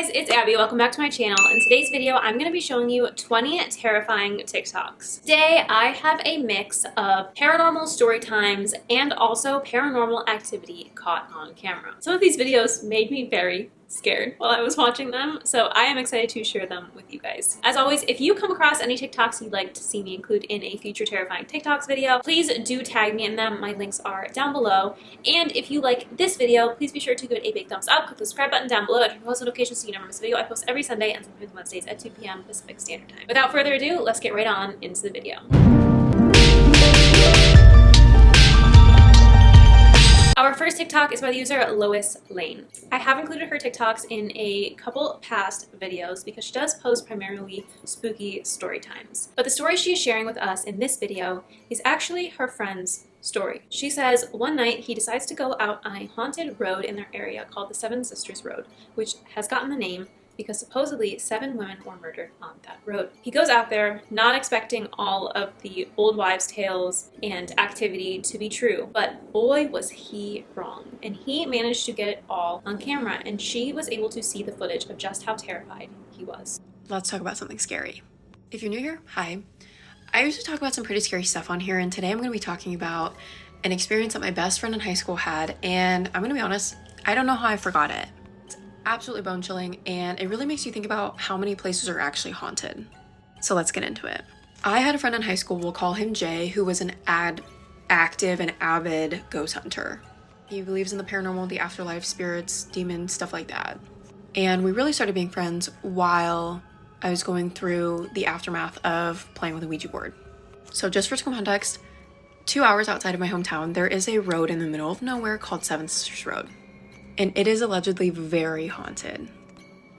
guys, it's Abby. Welcome back to my channel. In today's video, I'm going to be showing you 20 terrifying TikToks. Today, I have a mix of paranormal story times and also paranormal activity caught on camera. Some of these videos made me very scared while I was watching them, so I am excited to share them with you guys. As always, if you come across any TikToks you'd like to see me include in a future terrifying TikToks video, please do tag me in them. My links are down below. And if you like this video, please be sure to give it a big thumbs up, click the subscribe button down below, and post notifications so you never miss a video. I post every Sunday and sometimes Wednesdays at 2 p.m. Pacific Standard Time. Without further ado, let's get right on into the video. Our first TikTok is by the user Lois Lane. I have included her TikToks in a couple past videos because she does post primarily spooky story times. But the story she is sharing with us in this video is actually her friend's story. She says one night he decides to go out on a haunted road in their area called the Seven Sisters Road, which has gotten the name because supposedly 7 women were murdered on that road. He goes out there not expecting all of the old wives' tales and activity to be true, but boy was he wrong. And he managed to get it all on camera, and she was able to see the footage of just how terrified he was. Let's talk about something scary. If you're new here, hi. I usually talk about some pretty scary stuff on here, and today I'm going to be talking about an experience that my best friend in high school had, and I'm going to be honest, I don't know how I forgot it. Absolutely bone chilling, and it really makes you think about how many places are actually haunted. So let's get into it. I had a friend in high school, we'll call him Jay, who was an active and avid ghost hunter. He believes in the paranormal, the afterlife, spirits, demons, stuff like that. And we really started being friends while I was going through the aftermath of playing with a Ouija board. So just for some context, 2 hours outside of my hometown, there is a road in the middle of nowhere called Seven Sisters Road. And it is allegedly very haunted.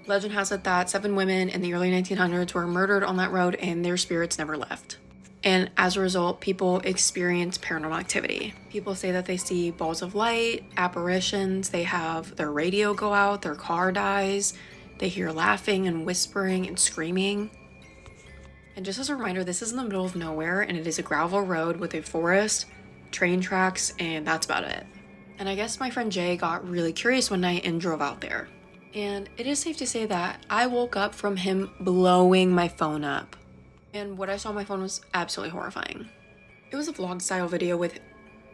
Legend has it that 7 women in the early 1900s were murdered on that road and their spirits never left. And as a result, people experience paranormal activity. People say that they see balls of light, apparitions, they have their radio go out, their car dies, they hear laughing and whispering and screaming. And just as a reminder, this is in the middle of nowhere and it is a gravel road with a forest, train tracks, and that's about it. And I guess my friend Jay got really curious one night and drove out there. And it is safe to say that I woke up from him blowing my phone up. And what I saw on my phone was absolutely horrifying. It was a vlog style video with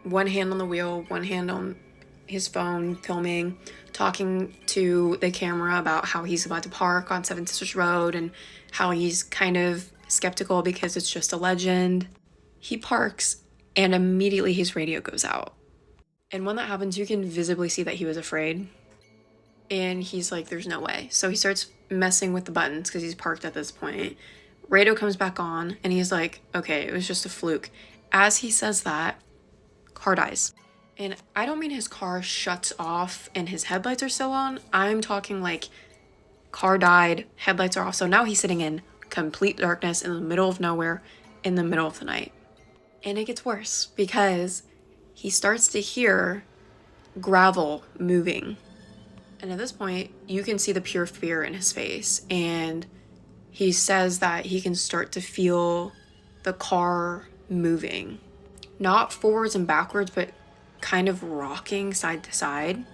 one hand on the wheel, one hand on his phone, filming, talking to the camera about how he's about to park on Seven Sisters Road and how he's kind of skeptical because it's just a legend. He parks and immediately his radio goes out. And when that happens, you can visibly see that he was afraid. And he's like, there's no way. So he starts messing with the buttons because he's parked at this point. Radio comes back on and he's like, okay, it was just a fluke. As he says that, car dies. And I don't mean his car shuts off and his headlights are still on. I'm talking like car died, headlights are off. So now he's sitting in complete darkness in the middle of nowhere in the middle of the night. And it gets worse because he starts to hear gravel moving. And at this point, you can see the pure fear in his face. And he says that he can start to feel the car moving. Not forwards and backwards, but kind of rocking side to side.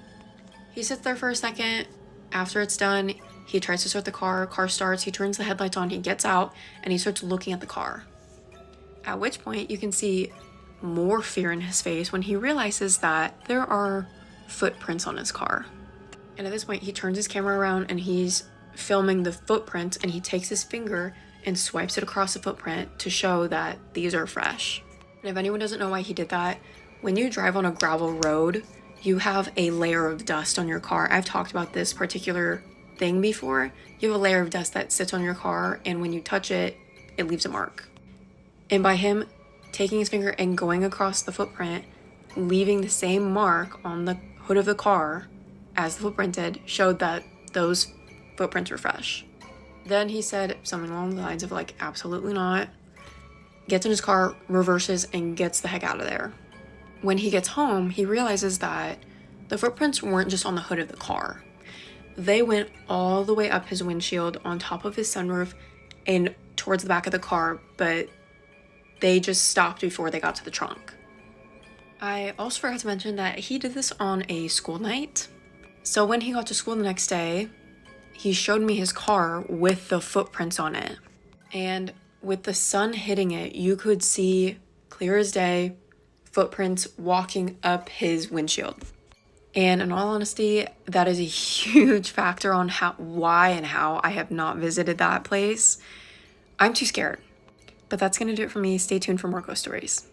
He sits there for a second. After it's done, he tries to start the car. Car starts, he turns the headlights on, he gets out, and he starts looking at the car. At which point, you can see more fear in his face when he realizes that there are footprints on his car. And at this point, he turns his camera around and he's filming the footprints, and he takes his finger and swipes it across the footprint to show that these are fresh. And if anyone doesn't know why he did that, when you drive on a gravel road, you have a layer of dust on your car. I've talked about this particular thing before. You have a layer of dust that sits on your car, and when you touch it, it leaves a mark. And by him taking his finger and going across the footprint, leaving the same mark on the hood of the car as the footprint did, showed that those footprints were fresh. Then he said something along the lines of like, absolutely not. Gets in his car, reverses, and gets the heck out of there. When he gets home, he realizes that the footprints weren't just on the hood of the car. They went all the way up his windshield, on top of his sunroof, and towards the back of the car, but they just stopped before they got to the trunk. I also forgot to mention that he did this on a school night. So when he got to school the next day, he showed me his car with the footprints on it. And with the sun hitting it, you could see clear as day footprints walking up his windshield. And in all honesty, that is a huge factor on why and how I have not visited that place. I'm too scared. But that's going to do it for me. Stay tuned for more ghost stories.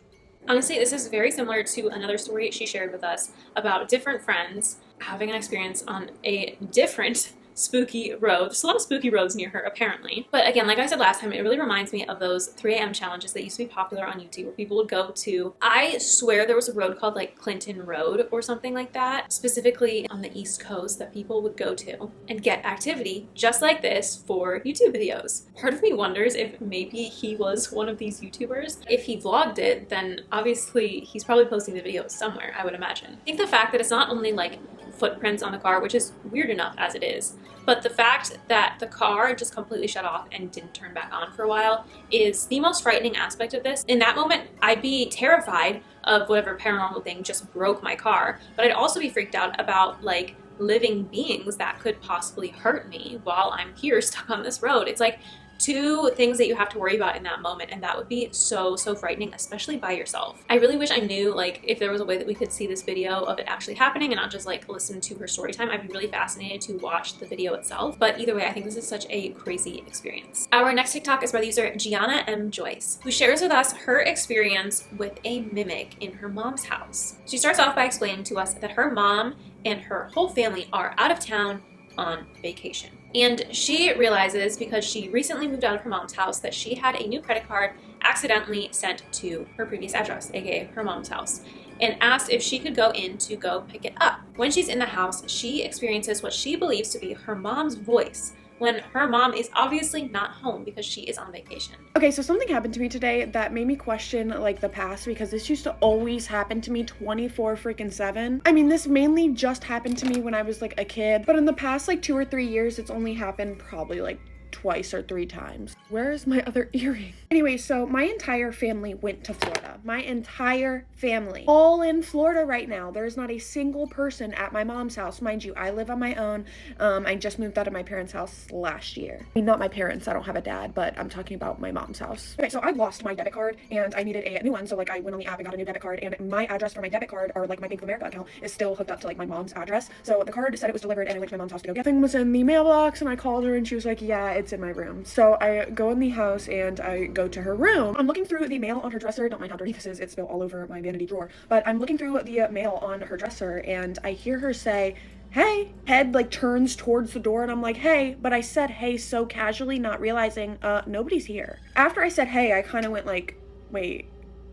Honestly, this is very similar to another story she shared with us about different friends having an experience on a different spooky road. There's a lot of spooky roads near her, apparently. But again, like I said last time, it really reminds me of those 3 a.m. challenges that used to be popular on YouTube where people would go to. I swear there was a road called like Clinton Road or something like that, specifically on the East Coast, that people would go to and get activity just like this for YouTube videos. Part of me wonders if maybe he was one of these YouTubers. If he vlogged it, then obviously he's probably posting the videos somewhere, I would imagine. I think the fact that it's not only like footprints on the car, which is weird enough as it is, but the fact that the car just completely shut off and didn't turn back on for a while is the most frightening aspect of this. In that moment, I'd be terrified of whatever paranormal thing just broke my car, but I'd also be freaked out about like living beings that could possibly hurt me while I'm here stuck on this road. It's like 2 things that you have to worry about in that moment, and that would be so frightening, especially by yourself. I really wish I knew like if there was a way that we could see this video of it actually happening and not just like listen to her story time. I'd be really fascinated to watch the video itself, but either way, I think this is such a crazy experience. Our next TikTok is by the user Gianna M. Joyce, who shares with us her experience with a mimic in her mom's house. She starts off by explaining to us that her mom and her whole family are out of town on vacation. And she realizes, because she recently moved out of her mom's house, that she had a new credit card accidentally sent to her previous address, aka her mom's house, and asked if she could go in to go pick it up. When she's in the house, she experiences what she believes to be her mom's voice when her mom is obviously not home because she is on vacation. Okay, so something happened to me today that made me question like the past, because this used to always happen to me 24/7. I mean, this mainly just happened to me when I was like a kid, but in the past like 2 or 3 years, it's only happened probably like twice or 3 times. Where is my other earring? Anyway, so my entire family went to Florida. My entire family. All in Florida right now. There's not a single person at my mom's house. Mind you, I live on my own. I just moved out of my parents' house last year. I mean, not my parents, I don't have a dad, but I'm talking about my mom's house. Okay, so I lost my debit card and I needed a new one. So like I went on the app and got a new debit card, and my address for my debit card, or like my Bank of America account, is still hooked up to like my mom's address. So the card said it was delivered, and I went to my mom's house to go get it. Thing was in the mailbox, and I called her and she was like, yeah, it's in my room. So I go in the house and I go to her room. I'm looking through the mail on her dresser. Don't mind how dirty this is, it's spilled all over my vanity drawer. But I'm looking through the mail on her dresser and I hear her say, hey. Head like turns towards the door and I'm like, hey, but I said hey so casually, not realizing nobody's here. After I said hey, I kind of went like, wait,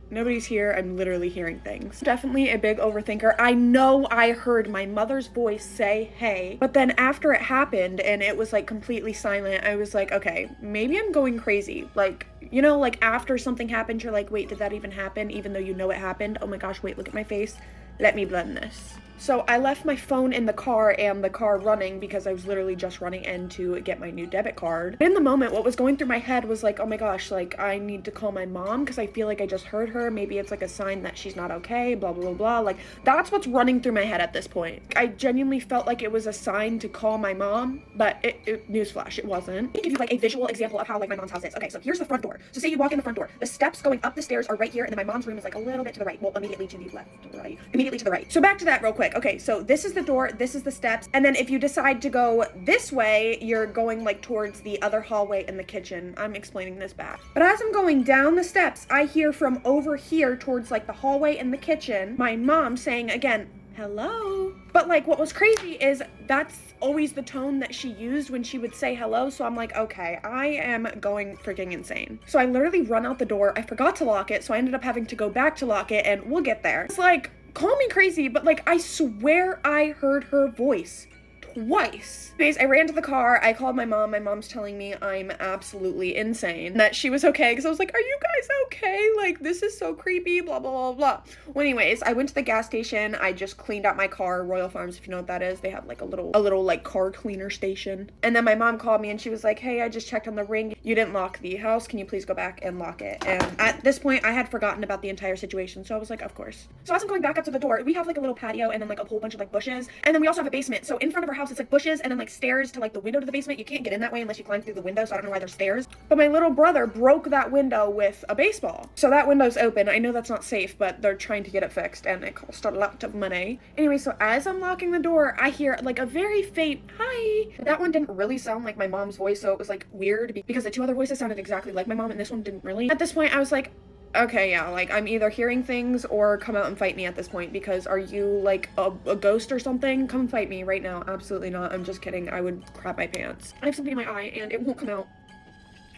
nobody's here. I'm literally hearing things. Definitely a big overthinker. I know I heard my mother's voice say hey, but then after it happened and it was like completely silent, I was like, okay, maybe I'm going crazy. Like, you know, like after something happened, you're like, wait, did that even happen? Even though you know it happened. Oh my gosh, wait, look at my face. Let me blend this. So I left my phone in the car and the car running because I was literally just running in to get my new debit card. In the moment, what was going through my head was like, oh my gosh, like I need to call my mom because I feel like I just heard her. Maybe it's like a sign that she's not okay, blah, blah, blah, blah. Like that's what's running through my head at this point. I genuinely felt like it was a sign to call my mom, but newsflash, it wasn't. Let me give you like a visual example of how like my mom's house is. Okay, so here's the front door. So say you walk in the front door, the steps going up the stairs are right here, and then my mom's room is like a little bit to the right. Well, immediately to the left, to the right, immediately to the right. So back to that real quick. Okay, so this is the door, this is the steps, and then if you decide to go this way, you're going like towards the other hallway in the kitchen. I'm explaining this back. But as I'm going down the steps, I hear from over here towards like the hallway in the kitchen, my mom saying again, hello. But like what was crazy is that's always the tone that she used when she would say hello. So I'm like, okay, I am going freaking insane. So I literally run out the door. I forgot to lock it, so I ended up having to go back to lock it, and we'll get there. It's like, call me crazy, but like I swear I heard her voice twice. Anyways, I ran to the car, I called my mom. My mom's telling me I'm absolutely insane, that she was okay, because I was like, are you guys okay? Like, this is so creepy, blah, blah, blah, blah. Well, anyways, I went to the gas station. I just cleaned out my car. Royal Farms, if you know what that is, they have like a little like car cleaner station. And then my mom called me and she was like, hey, I just checked on the ring. You didn't lock the house. Can you please go back and lock it? And at this point, I had forgotten about the entire situation. So I was like, of course. So as I'm going back up to the door, we have like a little patio and then like a whole bunch of like bushes. And then we also have a basement. So in front of our house, house, it's like bushes and then like stairs to like the window to the basement. You can't get in that way unless you climb through the window, so I don't know why there's stairs. But my little brother broke that window with a baseball. So that window's open. I know that's not safe, but they're trying to get it fixed and it cost a lot of money. Anyway, so as I'm locking the door, I hear like a very faint hi. That one didn't really sound like my mom's voice, so it was like weird because the two other voices sounded exactly like my mom and this one didn't really. At this point, I was like, okay, yeah, like, I'm either hearing things or come out and fight me at this point, because are you, like, a ghost or something? Come fight me right now. Absolutely not. I'm just kidding. I would crap my pants. I have something in my eye, and it won't come out.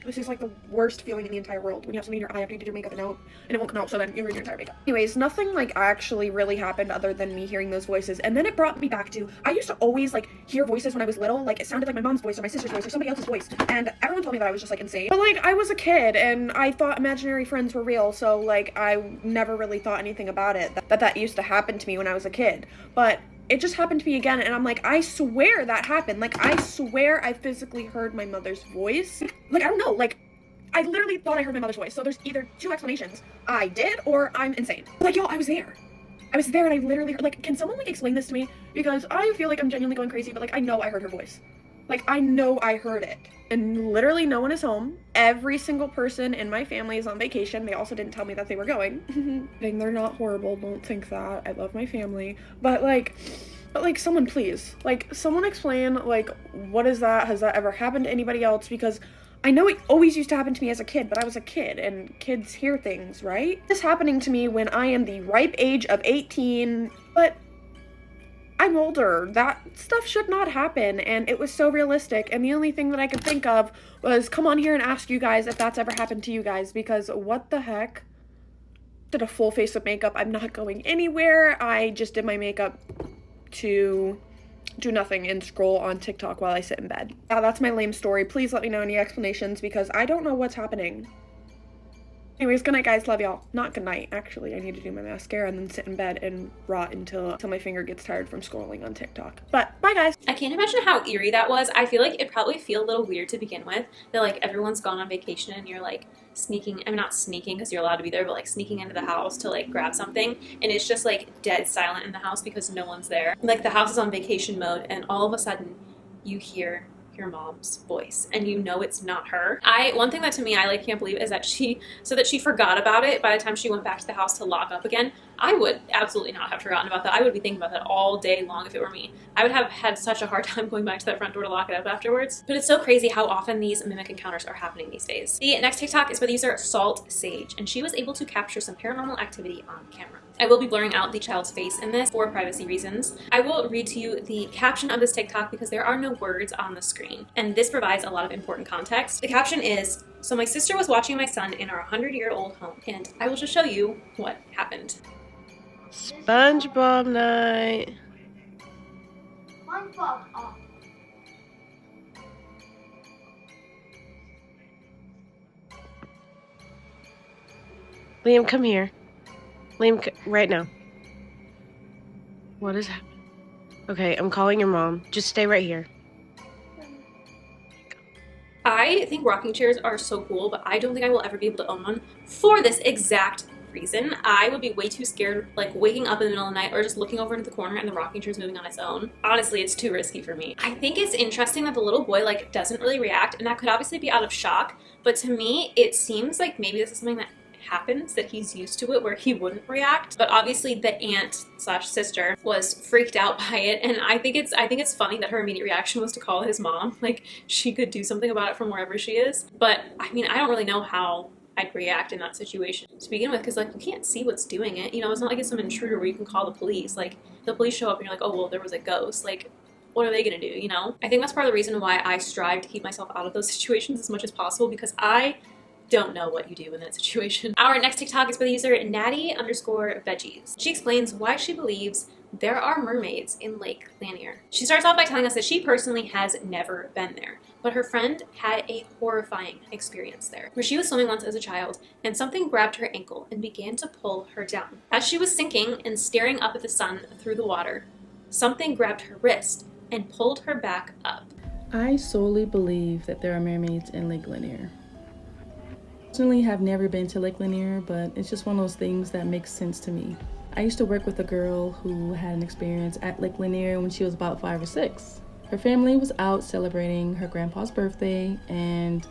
This is, like, the worst feeling in the entire world. When you have something in your eye after you did your makeup and it won't come out, so then you ruin your entire makeup. Anyways, nothing, like, actually really happened other than me hearing those voices, and then it brought me back to, I used to always, like, hear voices when I was little, like, it sounded like my mom's voice or my sister's voice or somebody else's voice, and everyone told me that I was just, like, insane. But, like, I was a kid, and I thought imaginary friends were real, so, like, I never really thought anything about it, that used to happen to me when I was a kid. But it just happened to me again, and I'm like, I swear that happened. Like, I swear I physically heard my mother's voice. Like, I don't know, like, I literally thought I heard my mother's voice, so there's either two explanations. I did, or I'm insane. Like, y'all, I was there. I was there, and I literally heard, like, can someone, like, explain this to me? Because I feel like I'm genuinely going crazy, but, like, I know I heard her voice. Like, I know I heard it. And literally no one is home. Every single person in my family is on vacation. They also didn't tell me that they were going. And they're not horrible, don't think that. I love my family. But, like, someone please. Like, someone explain, like, what is that? Has that ever happened to anybody else? Because I know it always used to happen to me as a kid, but I was a kid, and kids hear things, right? This happening to me when I am the ripe age of 18, but I'm older. That stuff should not happen, and it was so realistic, and the only thing that I could think of was come on here and ask you guys if that's ever happened to you guys, because what the heck? Did a full face of makeup. I'm not going anywhere. I just did my makeup to do nothing and scroll on TikTok while I sit in bed. Yeah, that's my lame story. Please let me know any explanations because I don't know what's happening. Anyways, good night, guys. Love y'all. Not good night, actually. I need to do my mascara and then sit in bed and rot until my finger gets tired from scrolling on TikTok. But bye, guys. I can't imagine how eerie that was. I feel like it probably feel a little weird to begin with, that like everyone's gone on vacation and you're like sneaking, I'm not sneaking because you're allowed to be there, but like sneaking into the house to like grab something, and it's just like dead silent in the house because no one's there. Like the house is on vacation mode, and all of a sudden you hear your mom's voice and you know it's not her. One thing that to me I like can't believe is that she forgot about it by the time she went back to the house to lock up again. I would absolutely not have forgotten about that. I would be thinking about that all day long if it were me. I would have had such a hard time going back to that front door to lock it up afterwards. But it's so crazy how often these mimic encounters are happening these days. The next TikTok is by the user Salt Sage, and she was able to capture some paranormal activity on camera. I will be blurring out the child's face in this for privacy reasons. I will read to you the caption of this TikTok because there are no words on the screen, and this provides a lot of important context. The caption is, "So my sister was watching my son in our 100-year-old home, and I will just show you what happened." SpongeBob night. SpongeBob off. Liam, come here. Liam, right now. What is happening? Okay, I'm calling your mom. Just stay right here. I think rocking chairs are so cool, but I don't think I will ever be able to own one for this exact reason. I would be way too scared, like waking up in the middle of the night or just looking over into the corner and the rocking chair's moving on its own. Honestly, it's too risky for me. I think it's interesting that the little boy like doesn't really react, and that could obviously be out of shock, but to me it seems like maybe this is something that happens, that he's used to it where he wouldn't react. But obviously the aunt slash sister was freaked out by it, and I think it's funny that her immediate reaction was to call his mom. Like she could do something about it from wherever she is. But I mean, I don't really know how I'd react in that situation to begin with, because like you can't see what's doing it, you know. It's not like it's some intruder where you can call the police. Like the police show up and you're like, oh well, there was a ghost. Like what are they gonna do, you know? I think that's part of the reason why I strive to keep myself out of those situations as much as possible, because I don't know what you do in that situation. Our next TikTok is by the user Natty_veggies. She explains why she believes there are mermaids in Lake Lanier. She starts off by telling us that she personally has never been there, but her friend had a horrifying experience there, where she was swimming once as a child and something grabbed her ankle and began to pull her down. As she was sinking and staring up at the sun through the water, something grabbed her wrist and pulled her back up. I solely believe that there are mermaids in Lake Lanier. Personally, have never been to Lake Lanier, but it's just one of those things that makes sense to me. I used to work with a girl who had an experience at Lake Lanier when she was about 5 or 6. Her family was out celebrating her grandpa's birthday, and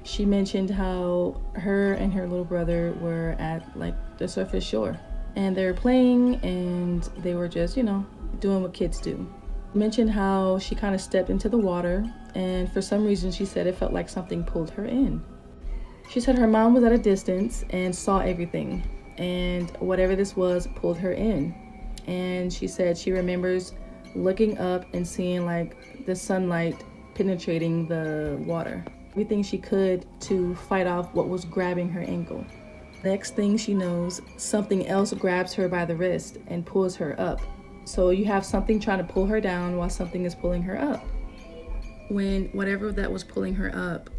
she mentioned how her and her little brother were at like the surface shore, and they were playing, and they were just, you know, doing what kids do. Mentioned how she kind of stepped into the water, and for some reason she said it felt like something pulled her in. She said her mom was at a distance and saw everything, and whatever this was pulled her in. And she said she remembers looking up and seeing like the sunlight penetrating the water. Everything she could to fight off what was grabbing her ankle. Next thing she knows, something else grabs her by the wrist and pulls her up. So you have something trying to pull her down while something is pulling her up. When whatever that was pulling her up,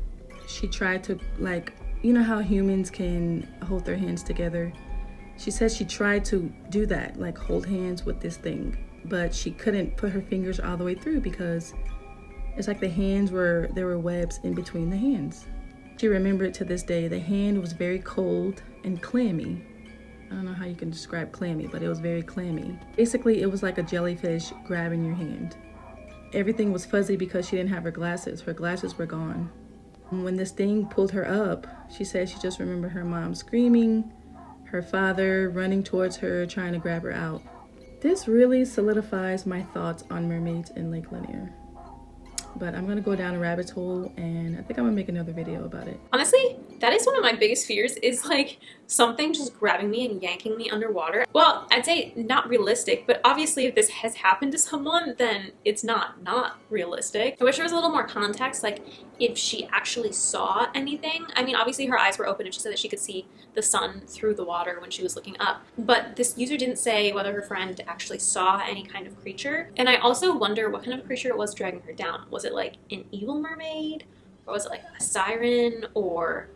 she tried to, like, you know how humans can hold their hands together? She said she tried to do that, like hold hands with this thing, but she couldn't put her fingers all the way through because it's like there were webs in between the hands. She remembered to this day, the hand was very cold and clammy. I don't know how you can describe clammy, but it was very clammy. Basically, it was like a jellyfish grabbing your hand. Everything was fuzzy because she didn't have her glasses. Her glasses were gone. When this thing pulled her up, she said she just remembered her mom screaming, her father running towards her, trying to grab her out. This really solidifies my thoughts on mermaids in Lake Lanier. But I'm gonna go down a rabbit hole, and I think I'm gonna make another video about it. Honestly, that is one of my biggest fears, is like something just grabbing me and yanking me underwater. Well, I'd say not realistic, but obviously if this has happened to someone, then it's not realistic. I wish there was a little more context, like if she actually saw anything. I mean, obviously her eyes were open and she said that she could see the sun through the water when she was looking up. But this user didn't say whether her friend actually saw any kind of creature. And I also wonder what kind of creature it was dragging her down. Was it like an evil mermaid? Or was it like a siren? Or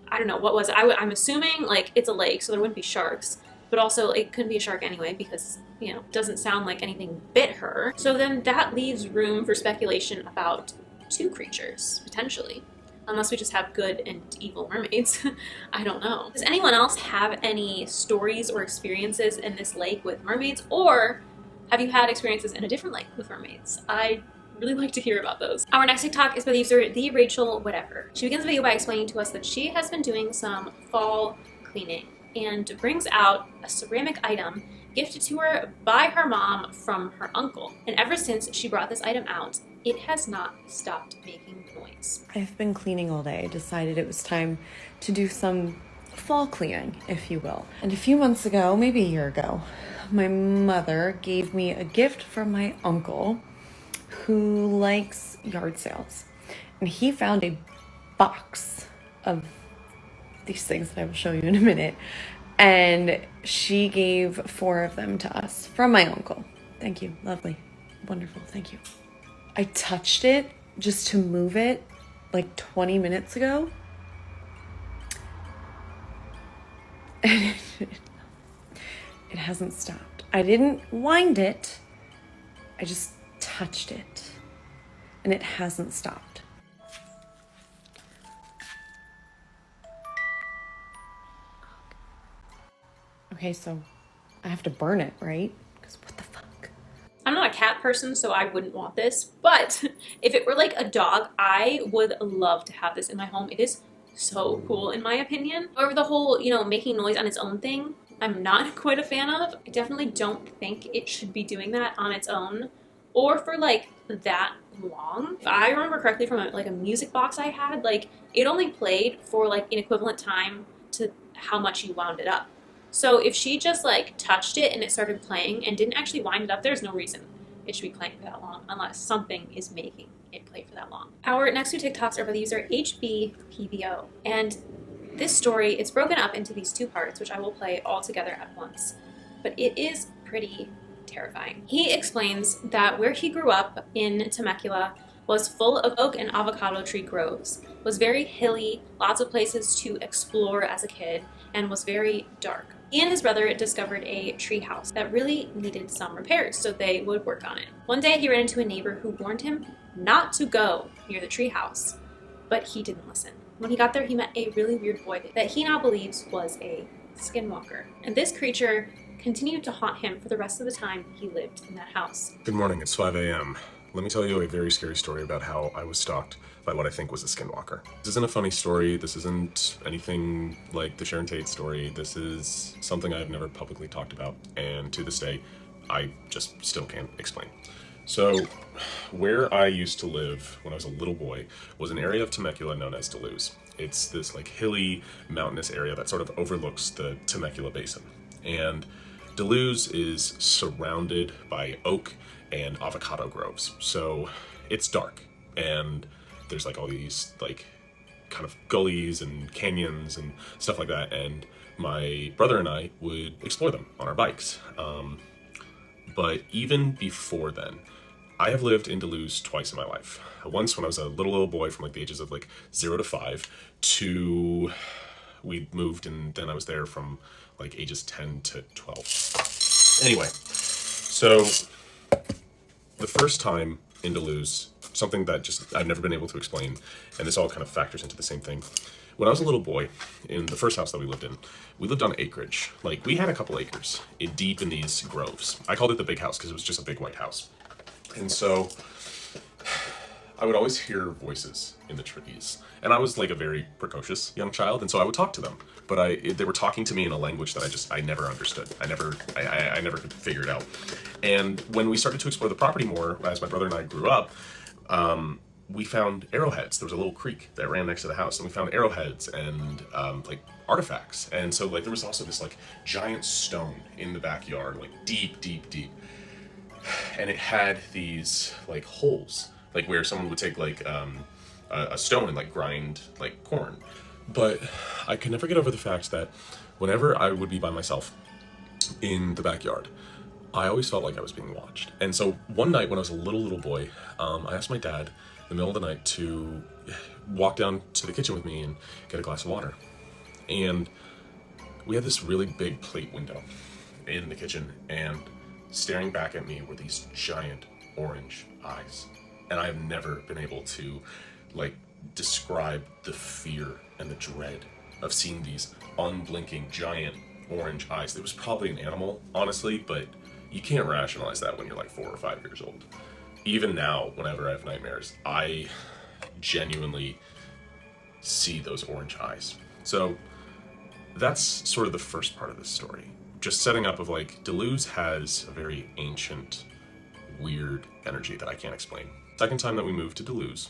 I don't know, what was it? I'm assuming like it's a lake, so there wouldn't be sharks. But also it couldn't be a shark anyway because, you know, it doesn't sound like anything bit her. So then that leaves room for speculation about two creatures, potentially. Unless we just have good and evil mermaids. I don't know. Does anyone else have any stories or experiences in this lake with mermaids? Or have you had experiences in a different lake with mermaids? I'd really like to hear about those. Our next TikTok is by the user The Rachel Whatever. She begins the video by explaining to us that she has been doing some fall cleaning and brings out a ceramic item gifted to her by her mom from her uncle. And ever since she brought this item out, it has not stopped making noise. I've been cleaning all day. I decided it was time to do some fall cleaning, if you will. And a few months ago, maybe a year ago, my mother gave me a gift from my uncle who likes yard sales. And he found a box of these things that I will show you in a minute. And she gave 4 of them to us from my uncle. Thank you. Lovely. Wonderful. Thank you. I touched it just to move it like 20 minutes ago. And it hasn't stopped. I didn't wind it. I just touched it. And it hasn't stopped. Okay, so I have to burn it, right? Because what the fuck? I'm not a cat person, so I wouldn't want this, but if it were like a dog, I would love to have this in my home. It is so cool in my opinion. However, the whole, you know, making noise on its own thing, I'm not quite a fan of. I definitely don't think it should be doing that on its own or for like that long. If I remember correctly from a music box I had, like it only played for like an equivalent time to how much you wound it up. So if she just like touched it and it started playing and didn't actually wind it up, there's no reason it should be playing for that long unless something is making it play for that long. Our next 2 TikToks are by the user HBPBO. And this story, it's broken up into these 2 parts, which I will play all together at once. But it is pretty terrifying. He explains that where he grew up in Temecula was full of oak and avocado tree groves, was very hilly, lots of places to explore as a kid, and was very dark. He and his brother discovered a tree house that really needed some repairs, so they would work on it. One day he ran into a neighbor who warned him not to go near the tree house, but he didn't listen. When he got there, he met a really weird boy that he now believes was a skinwalker. And this creature continued to haunt him for the rest of the time he lived in that house. Good morning, it's 5 a.m. let me tell you a very scary story about how I was stalked by what I think was a skinwalker. This isn't a funny story. This isn't anything like the Sharon Tate story. This is something I've never publicly talked about, and to this day, I just still can't explain. So, where I used to live when I was a little boy was an area of Temecula known as Duluth. It's this like hilly, mountainous area that sort of overlooks the Temecula Basin. And Duluth is surrounded by oak and avocado groves. So it's dark, and there's like all these like kind of gullies and canyons and stuff like that. And my brother and I would explore them on our bikes. But even before then, I have lived in Duluth twice in my life. Once when I was a little boy from like the ages of like 0 to 5 to we moved, and then I was there from like ages 10 to 12. Anyway, so the first time in Duluth, something that just I've never been able to explain, and this all kind of factors into the same thing. When I was a little boy, in the first house that we lived on acreage. Like, we had a couple acres deep in these groves. I called it the big house because it was just a big white house. And so I would always hear voices in the trees. And I was like a very precocious young child, and so I would talk to them. But they were talking to me in a language that I never understood. I never could figure it out. And when we started to explore the property more, as my brother and I grew up, we found arrowheads. There was a little creek that ran next to the house, and we found arrowheads and like artifacts. And so like there was also this like giant stone in the backyard, like deep, deep, deep. And it had these like holes, like where someone would take like a stone and like grind like corn. But I could never get over the fact that whenever I would be by myself in the backyard, I always felt like I was being watched. And so one night when I was a little boy, I asked my dad in the middle of the night to walk down to the kitchen with me and get a glass of water. And we had this really big plate window in the kitchen, and staring back at me were these giant orange eyes. And I have never been able to like describe the fear and the dread of seeing these unblinking giant orange eyes. It was probably an animal, honestly, but you can't rationalize that when you're like 4 or 5 years old. Even now, whenever I have nightmares, I genuinely see those orange eyes. So that's sort of the first part of this story. Just setting up of like, Duluth has a very ancient, weird energy that I can't explain. Second time that we moved to Duluth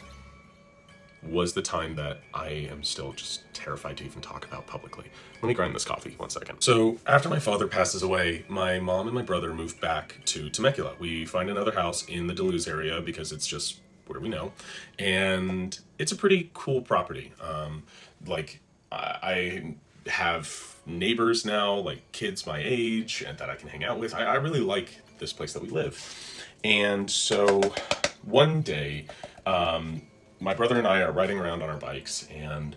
was the time that I am still just terrified to even talk about publicly. Let me grind this coffee 1 second. So after my father passes away, my mom and my brother moved back to Temecula. We find another house in the Duluth area because it's just where we know. And it's a pretty cool property. I have neighbors now, like kids my age, and that I can hang out with. I really like this place that we live. And so one day, my brother and I are riding around on our bikes, and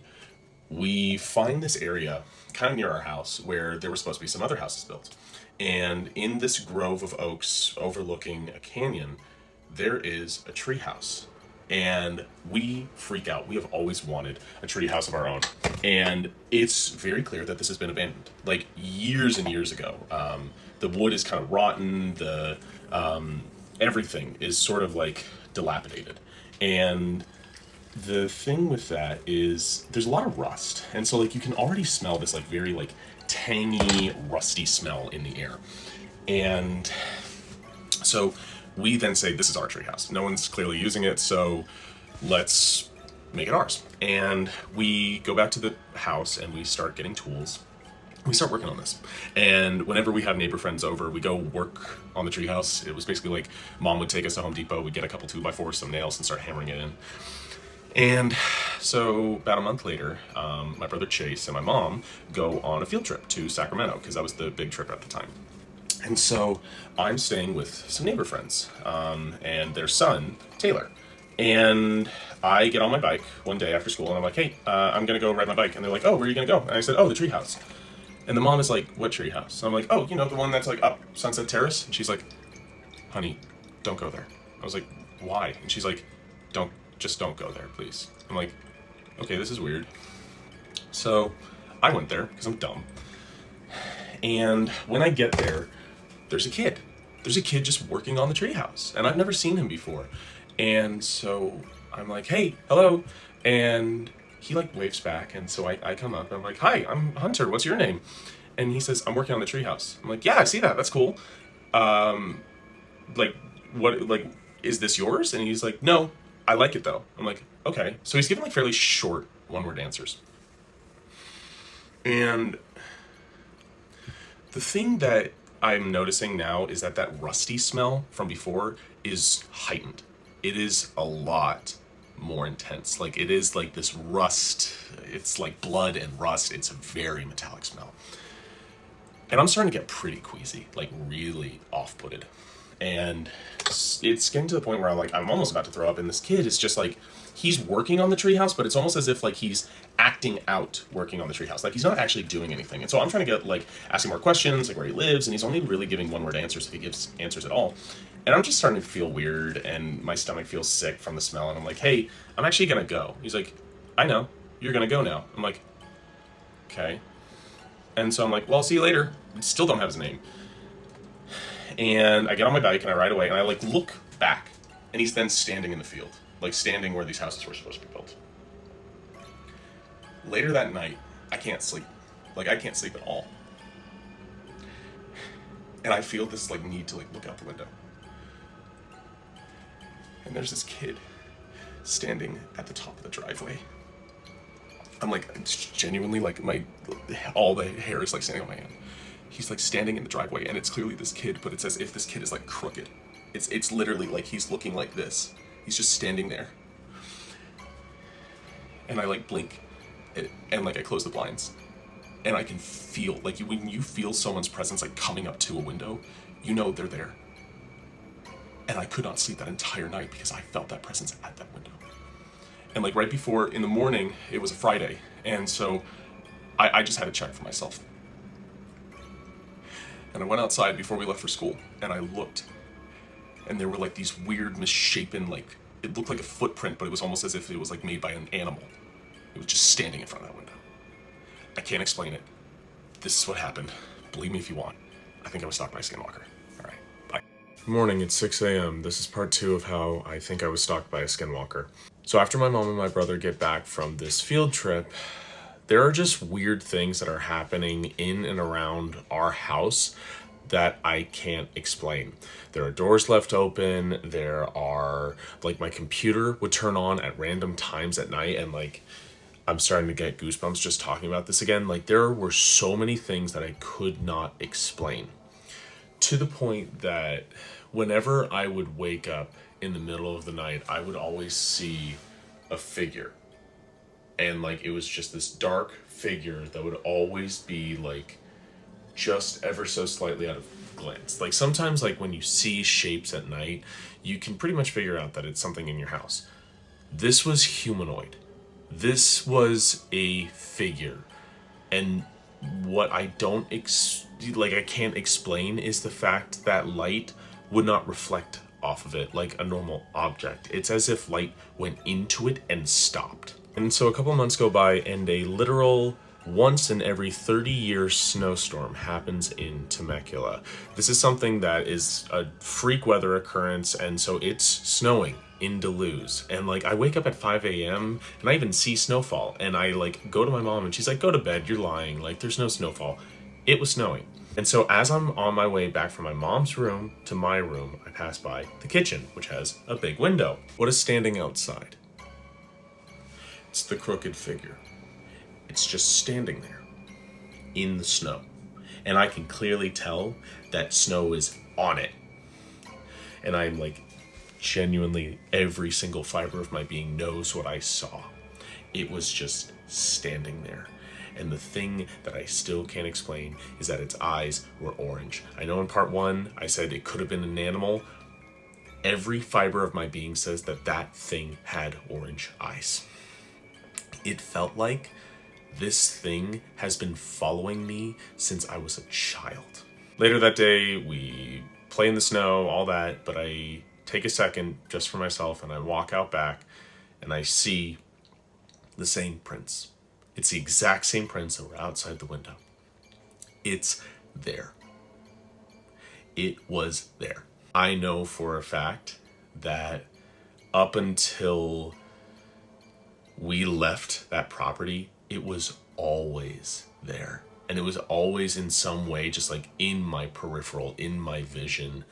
we find this area kind of near our house where there were supposed to be some other houses built. And in this grove of oaks overlooking a canyon, there is a tree house. And we freak out. We have always wanted a tree house of our own. And it's very clear that this has been abandoned, like years and years ago. The wood is kind of rotten. The everything is sort of like dilapidated. And the thing with that is there's a lot of rust. And so like you can already smell this like very like tangy, rusty smell in the air. And so we then say, this is our treehouse. No one's clearly using it, so let's make it ours. And we go back to the house and we start getting tools. We start working on this. And whenever we have neighbor friends over, we go work on the treehouse. It was basically like mom would take us to Home Depot, we'd get a couple 2x4s, some nails, and start hammering it in. And so about a month later, my brother Chase and my mom go on a field trip to Sacramento, because that was the big trip at the time. And so I'm staying with some neighbor friends and their son, Taylor. And I get on my bike one day after school and I'm like, hey, I'm going to go ride my bike. And they're like, oh, where are you going to go? And I said, oh, the treehouse. And the mom is like, what treehouse? And I'm like, oh, you know, the one that's like up Sunset Terrace. And she's like, honey, don't go there. I was like, why? And she's like, just don't go there, please. I'm like, okay, this is weird. So I went there because I'm dumb. And when I get there, there's a kid. There's a kid just working on the treehouse, and I've never seen him before. And so I'm like, hey, hello. And he like waves back. And so I come up and I'm like, hi, I'm Hunter. What's your name? And he says, I'm working on the treehouse. I'm like, yeah, I see that. That's cool. Like, what, like, is this yours? And he's like, no, I like it though. I'm like, okay. So he's giving like fairly short one-word answers. And the thing that I'm noticing now is that rusty smell from before is heightened. It is a lot more intense. Like, it is like this rust. It's like blood and rust. It's a very metallic smell. And I'm starting to get pretty queasy, like really off-putted. And it's getting to the point where I'm almost about to throw up. And this kid is just like, he's working on the treehouse, but it's almost as if like he's acting out working on the treehouse. Like, he's not actually doing anything. And so I'm trying to get like asking more questions, like where he lives, and he's only really giving one-word answers if he gives answers at all. And I'm just starting to feel weird, and my stomach feels sick from the smell. And I'm like, hey, I'm actually gonna go. He's like, I know, you're gonna go now. I'm like, okay. And so I'm like, well, I'll see you later. Still don't have his name. And I get on my bike and I ride away, and I like look back, and he's then standing in the field, like standing where these houses were supposed to be built. Later that night, I can't sleep. Like, I can't sleep at all. And I feel this like need to like look out the window. And there's this kid standing at the top of the driveway. I'm like, it's genuinely like all the hair is like standing on my hand. He's like standing in the driveway, and it's clearly this kid, but it's as if this kid is like crooked. It's literally like he's looking like this. He's just standing there. And I like blink, and like I close the blinds, and I can feel like when you feel someone's presence like coming up to a window, you know they're there. And I could not sleep that entire night because I felt that presence at that window. And like right before, in the morning, it was a Friday, and so I just had to check for myself. And I went outside before we left for school, and I looked, and there were like these weird misshapen, like, it looked like a footprint, but it was almost as if it was like made by an animal. It was just standing in front of that window. I can't explain it. This is what happened. Believe me if you want. I think I was stalked by a skinwalker. All right, bye. Good morning, it's 6 a.m. This is part 2 of how I think I was stalked by a skinwalker. So after my mom and my brother get back from this field trip, there are just weird things that are happening in and around our house that I can't explain. There are doors left open. There are, like, my computer would turn on at random times at night, and like, I'm starting to get goosebumps just talking about this again. Like, there were so many things that I could not explain, to the point that whenever I would wake up in the middle of the night, I would always see a figure. And like, it was just this dark figure that would always be like just ever so slightly out of glance. Like, sometimes like when you see shapes at night, you can pretty much figure out that it's something in your house. This was humanoid. This was a figure. And what I I can't explain is the fact that light would not reflect off of it like a normal object. It's as if light went into it and stopped. And so a couple of months go by, and a literal once in every 30-year snowstorm happens in Temecula. This is something that is a freak weather occurrence, and so it's snowing in Duluth. And like, I wake up at 5 a.m. and I even see snowfall, and I like go to my mom and she's like, go to bed, you're lying, like there's no snowfall. It was snowing. And so as I'm on my way back from my mom's room to my room, I pass by the kitchen, which has a big window. What is standing outside? It's the crooked figure. It's just standing there in the snow. And I can clearly tell that snow is on it. And I'm like, genuinely, every single fiber of my being knows what I saw. It was just standing there. And the thing that I still can't explain is that its eyes were orange. I know in part 1, I said it could have been an animal. Every fiber of my being says that that thing had orange eyes. It felt like this thing has been following me since I was a child. Later that day, we play in the snow, all that, but I take a second just for myself, and I walk out back, and I see the same prints. It's the exact same prints that were outside the window. It's there. It was there. I know for a fact that up until we left that property, it was always there. And it was always in some way, just like in my peripheral, in my vision,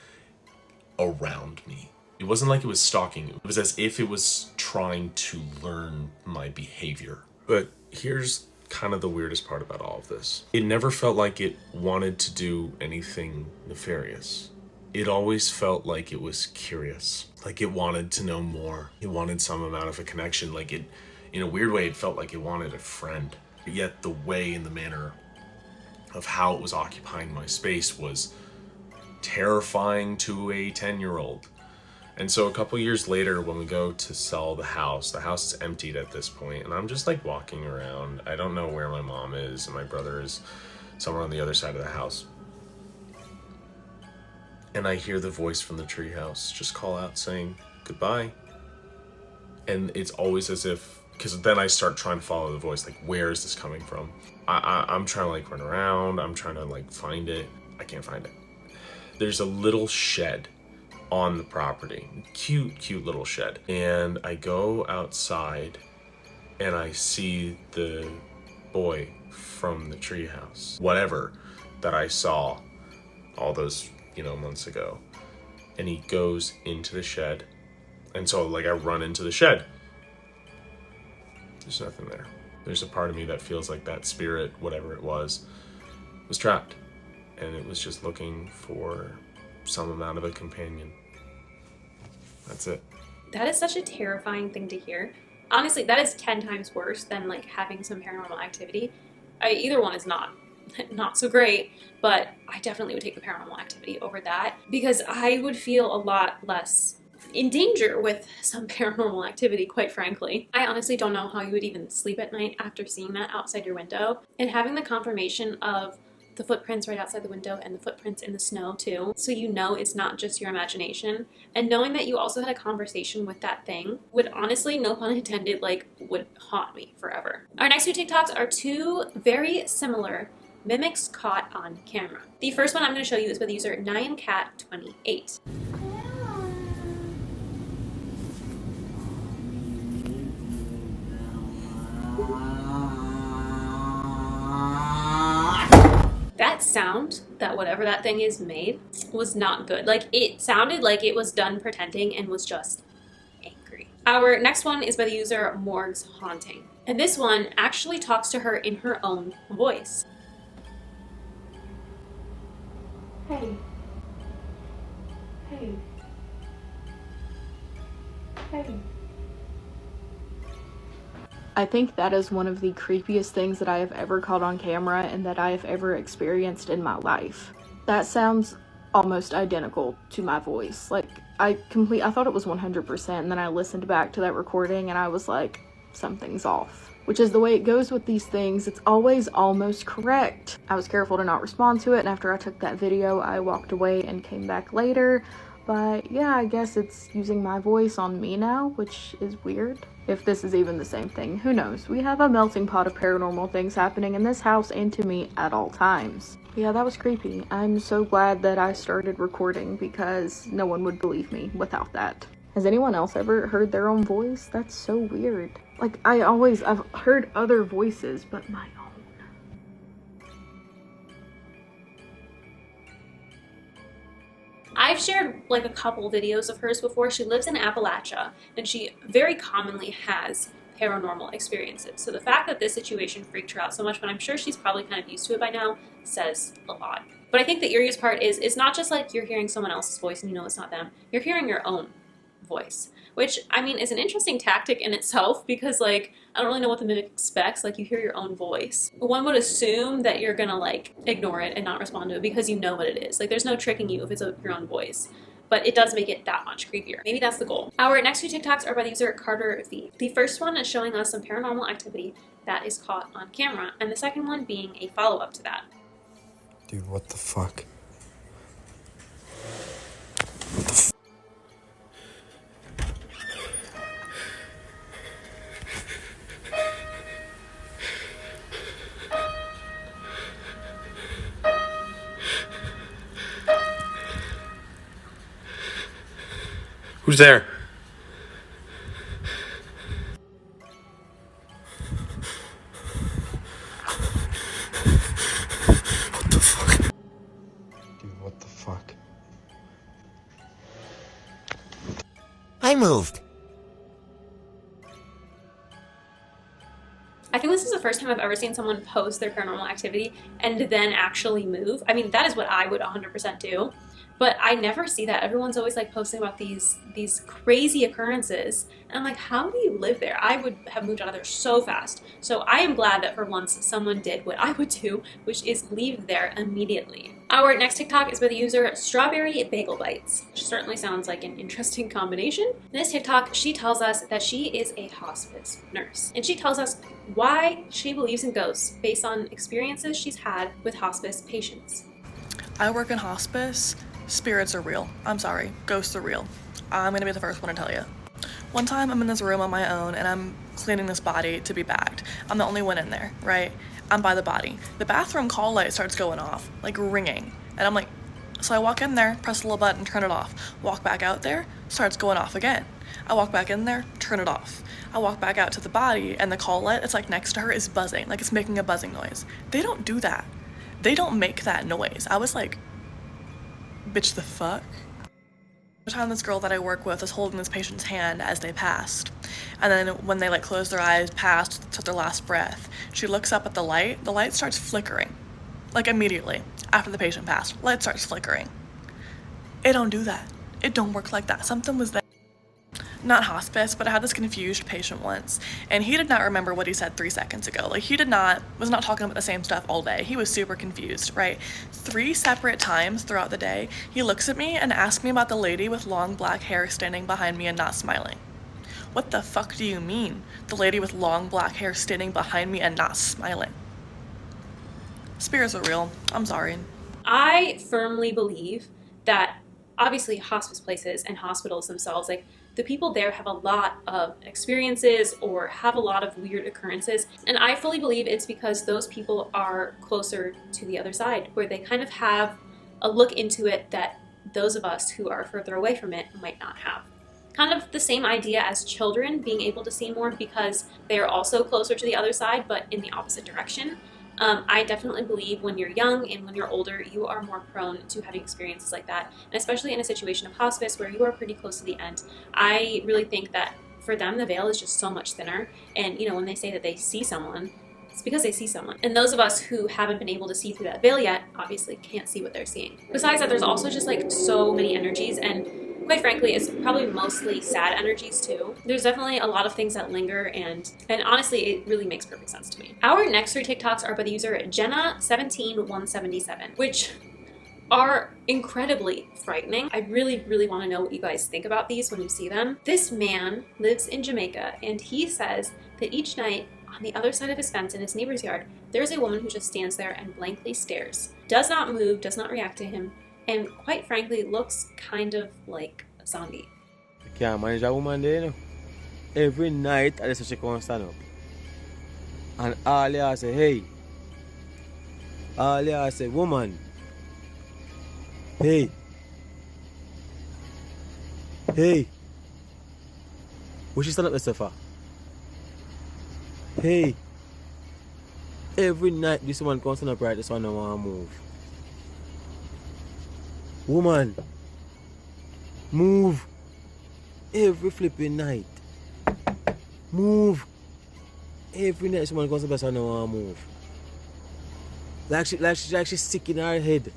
around me. It wasn't like it was stalking. It was as if it was trying to learn my behavior. But here's kind of the weirdest part about all of this. It never felt like it wanted to do anything nefarious. It always felt like it was curious, like it wanted to know more. It wanted some amount of a connection, like it, in a weird way, it felt like it wanted a friend. Yet the way and the manner of how it was occupying my space was terrifying to a 10-year-old. And so a couple years later, when we go to sell the house is emptied at this point, and I'm just like walking around. I don't know where my mom is, and my brother is somewhere on the other side of the house. And I hear the voice from the treehouse just call out saying, "Goodbye." And it's always as if, because then I start trying to follow the voice, like, where is this coming from? I'm trying to like run around, I'm trying to like find it. I can't find it. There's a little shed on the property, cute little shed. And I go outside and I see the boy from the treehouse, whatever that I saw all those, months ago. And he goes into the shed. And so like I run into the shed. There's nothing there. There's a part of me that feels like that spirit, whatever it was trapped. And it was just looking for some amount of a companion. That's it. That is such a terrifying thing to hear. Honestly, that is 10 times worse than like having some paranormal activity. Either one is not so great, but I definitely would take the paranormal activity over that, because I would feel a lot less in danger with some paranormal activity, quite frankly. I honestly don't know how you would even sleep at night after seeing that outside your window, and having the confirmation of the footprints right outside the window and the footprints in the snow too, so you know it's not just your imagination, and knowing that you also had a conversation with that thing would honestly, no pun intended, would haunt me forever. Our next two TikToks are two very similar mimics caught on camera. The first one I'm going to show you is by the user NyanCat28. That sound that whatever that thing is made was not good. Like, it sounded like it was done pretending and was just angry. Our next one is by the user Morg's Haunting. And this one actually talks to her in her own voice. Hey. Hey. Hey. I think that is one of the creepiest things that I have ever caught on camera and that I have ever experienced in my life. That sounds almost identical to my voice. Like, I thought it was 100%, and then I listened back to that recording and I was like, something's off. Which is the way it goes with these things, it's always almost correct. I was careful to not respond to it, and after I took that video, I walked away and came back later. But yeah, I guess it's using my voice on me now, which is weird. If this is even the same thing, who knows? We have a melting pot of paranormal things happening in this house and to me at all times. Yeah, that was creepy. I'm so glad that I started recording because no one would believe me without that. Has anyone else ever heard their own voice? That's so weird. Like, I've heard other voices, but my own. I've shared like a couple videos of hers before. She lives in Appalachia and she very commonly has paranormal experiences. So the fact that this situation freaked her out so much, but I'm sure she's probably kind of used to it by now, says a lot. But I think the eeriest part is it's not just like you're hearing someone else's voice and you know it's not them. You're hearing your own voice, which I mean is an interesting tactic in itself, because like I don't really know what the mimic expects. Like, you hear your own voice, one would assume that you're gonna like ignore it and not respond to it because you know what it is. Like, there's no tricking you if it's your own voice, but it does make it that much creepier. Maybe that's the goal. Our next two TikToks are by the user Carter V. The first one is showing us some paranormal activity that is caught on camera, and the second one being a follow-up to that. Dude, what the fuck? Who's there? I moved. I think this is the first time I've ever seen someone post their paranormal activity and then actually move. I mean, that is what I would 100% do. But I never see that. Everyone's always like posting about these crazy occurrences. And I'm like, how do you live there? I would have moved out of there so fast. So I am glad that for once someone did what I would do, which is leave there immediately. Our next TikTok is by the user Strawberry Bagel Bites, which certainly sounds like an interesting combination. In this TikTok, she tells us that she is a hospice nurse. And she tells us why she believes in ghosts based on experiences she's had with hospice patients. I work in hospice. Spirits are real. I'm sorry. Ghosts are real. I'm gonna be the first one to tell you. One time I'm in this room on my own and I'm cleaning this body to be bagged. I'm the only one in there, right? I'm by the body. The bathroom call light starts going off, like ringing. And I'm like, so I walk in there, press a little button, turn it off. Walk back out there, starts going off again. I walk back in there, turn it off. I walk back out to the body and the call light that's like next to her is buzzing, like it's making a buzzing noise. They don't do that. They don't make that noise. I was like, bitch, the fuck? The time this girl that I work with was holding this patient's hand as they passed. And then when they like closed their eyes, passed, took their last breath, she looks up at the light starts flickering. Like immediately, after the patient passed, light starts flickering. It don't do that. It don't work like that. Something was there. Not hospice, but I had this confused patient once, and he did not remember what he said 3 seconds ago. Like he was not talking about the same stuff all day. He was super confused, right? 3 separate times throughout the day, he looks at me and asks me about the lady with long black hair standing behind me and not smiling. What the fuck do you mean? The lady with long black hair standing behind me and not smiling? Spirits are real. I'm sorry. I firmly believe that obviously hospice places and hospitals themselves, like the people there have a lot of experiences or have a lot of weird occurrences. And I fully believe it's because those people are closer to the other side, where they kind of have a look into it that those of us who are further away from it might not have. Kind of the same idea as children being able to see more because they are also closer to the other side, but in the opposite direction. I definitely believe when you're young and when you're older, you are more prone to having experiences like that. And especially in a situation of hospice where you are pretty close to the end, I really think that for them, the veil is just so much thinner. And, you know, when they say that they see someone, it's because they see someone. And those of us who haven't been able to see through that veil yet, obviously can't see what they're seeing. Besides that, there's also just like so many energies, and quite frankly, it's probably mostly sad energies too. There's definitely a lot of things that linger, and honestly, it really makes perfect sense to me. Our next 3 TikToks are by the user Jenna17177, which are incredibly frightening. I really, really want to know what you guys think about these when you see them. This man lives in Jamaica, and he says that each night on the other side of his fence in his neighbor's yard, there's a woman who just stands there and blankly stares, does not move, does not react to him, and quite frankly looks kind of like a zombie. I can't manage a woman there, you know. Every night I just come stand up. And all you say, hey. All you say, woman. Hey. Hey. What she stand up there for? Hey. Every night this one comes stand up right, this one don't want to move. Woman, move every flipping night. Move every night. Someone comes to best, I don't want to move. Like she's sick in her head.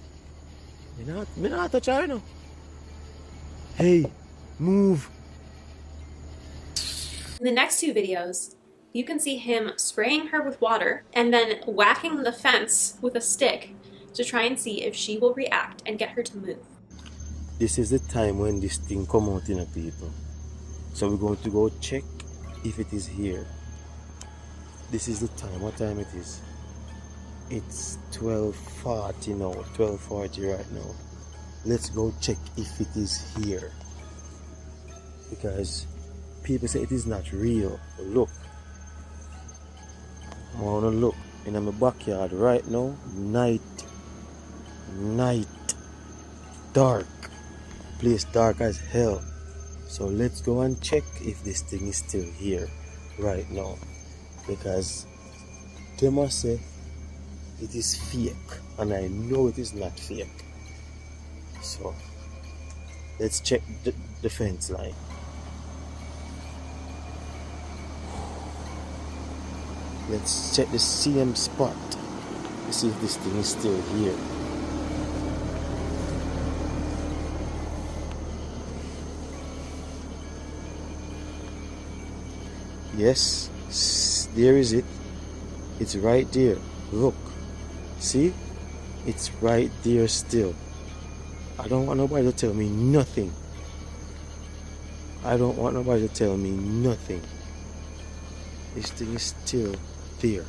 Me not touch her, you know. Hey, move. In the next 2 videos, you can see him spraying her with water and then whacking the fence with a stick to try and see if she will react and get her to move. This is the time when this thing come out in a people. So we're going to go check if it is here. This is the time. What time it is? It's 12:40 now. 12:40 right now. Let's go check if it is here. Because people say it is not real. Look. I want to look in my backyard right now. Night. Dark. Place dark as hell. So let's go and check if this thing is still here right now. Because they must say it is fake. And I know it is not fake. So let's check the fence line. Let's check the same spot to see if this thing is still here. Yes, there is it. It's right there. Look. See? It's right there still. I don't want nobody to tell me nothing. I don't want nobody to tell me nothing. This thing is still there.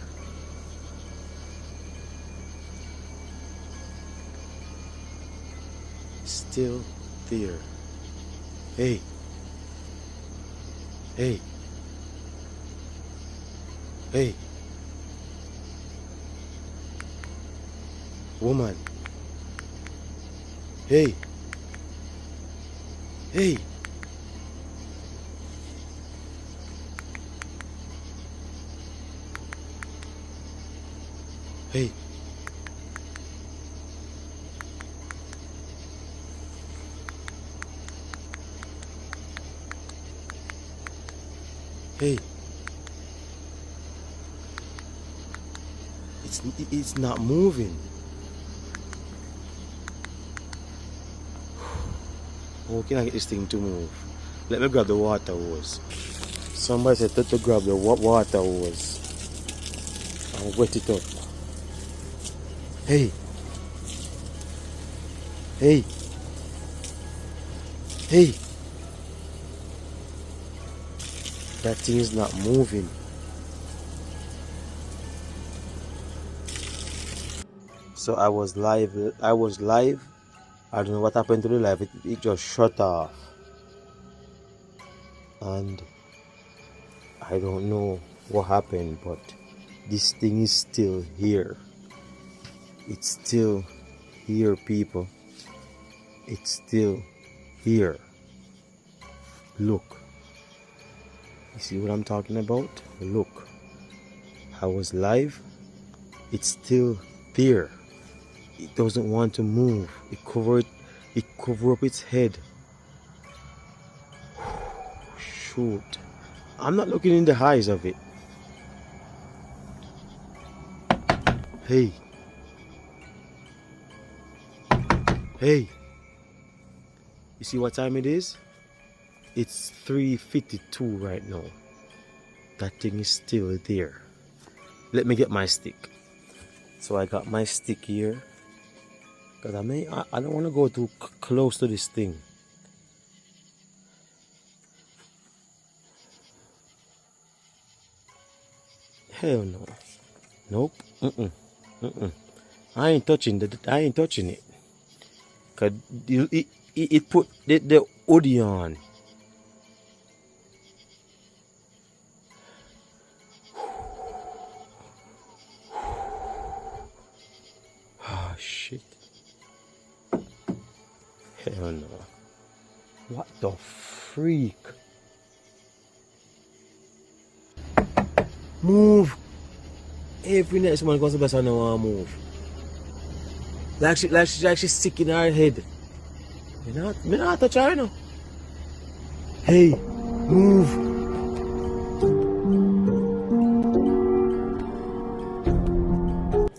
Still there. Hey. Hey. Hey. Woman. Hey. Hey. Hey. Hey. It's not moving. How can I get this thing to move? Let me grab the water hose. Somebody said to grab the water hose and wet it up. Hey. Hey. Hey. That thing is not moving. So I was live. I don't know what happened to the live. It just shut off. And I don't know what happened, but this thing is still here. It's still here, people. It's still here. Look. You see what I'm talking about? Look. I was live. It's still there. It doesn't want to move. It cover up its head. Shoot. I'm not looking in the eyes of it. Hey. Hey. You see what time it is? It's 3:52 right now. That thing is still there. Let me get my stick. So I got my stick here. Because I don't want to go too close to this thing. Hell no. Nope. I ain't touching it. Because it put the hoodie on. Ah, shit. Hell no. What the freak? Move. Every night someone goes to best I don't want to move. Like she's sick in her head. Me not touch her now. Hey, move.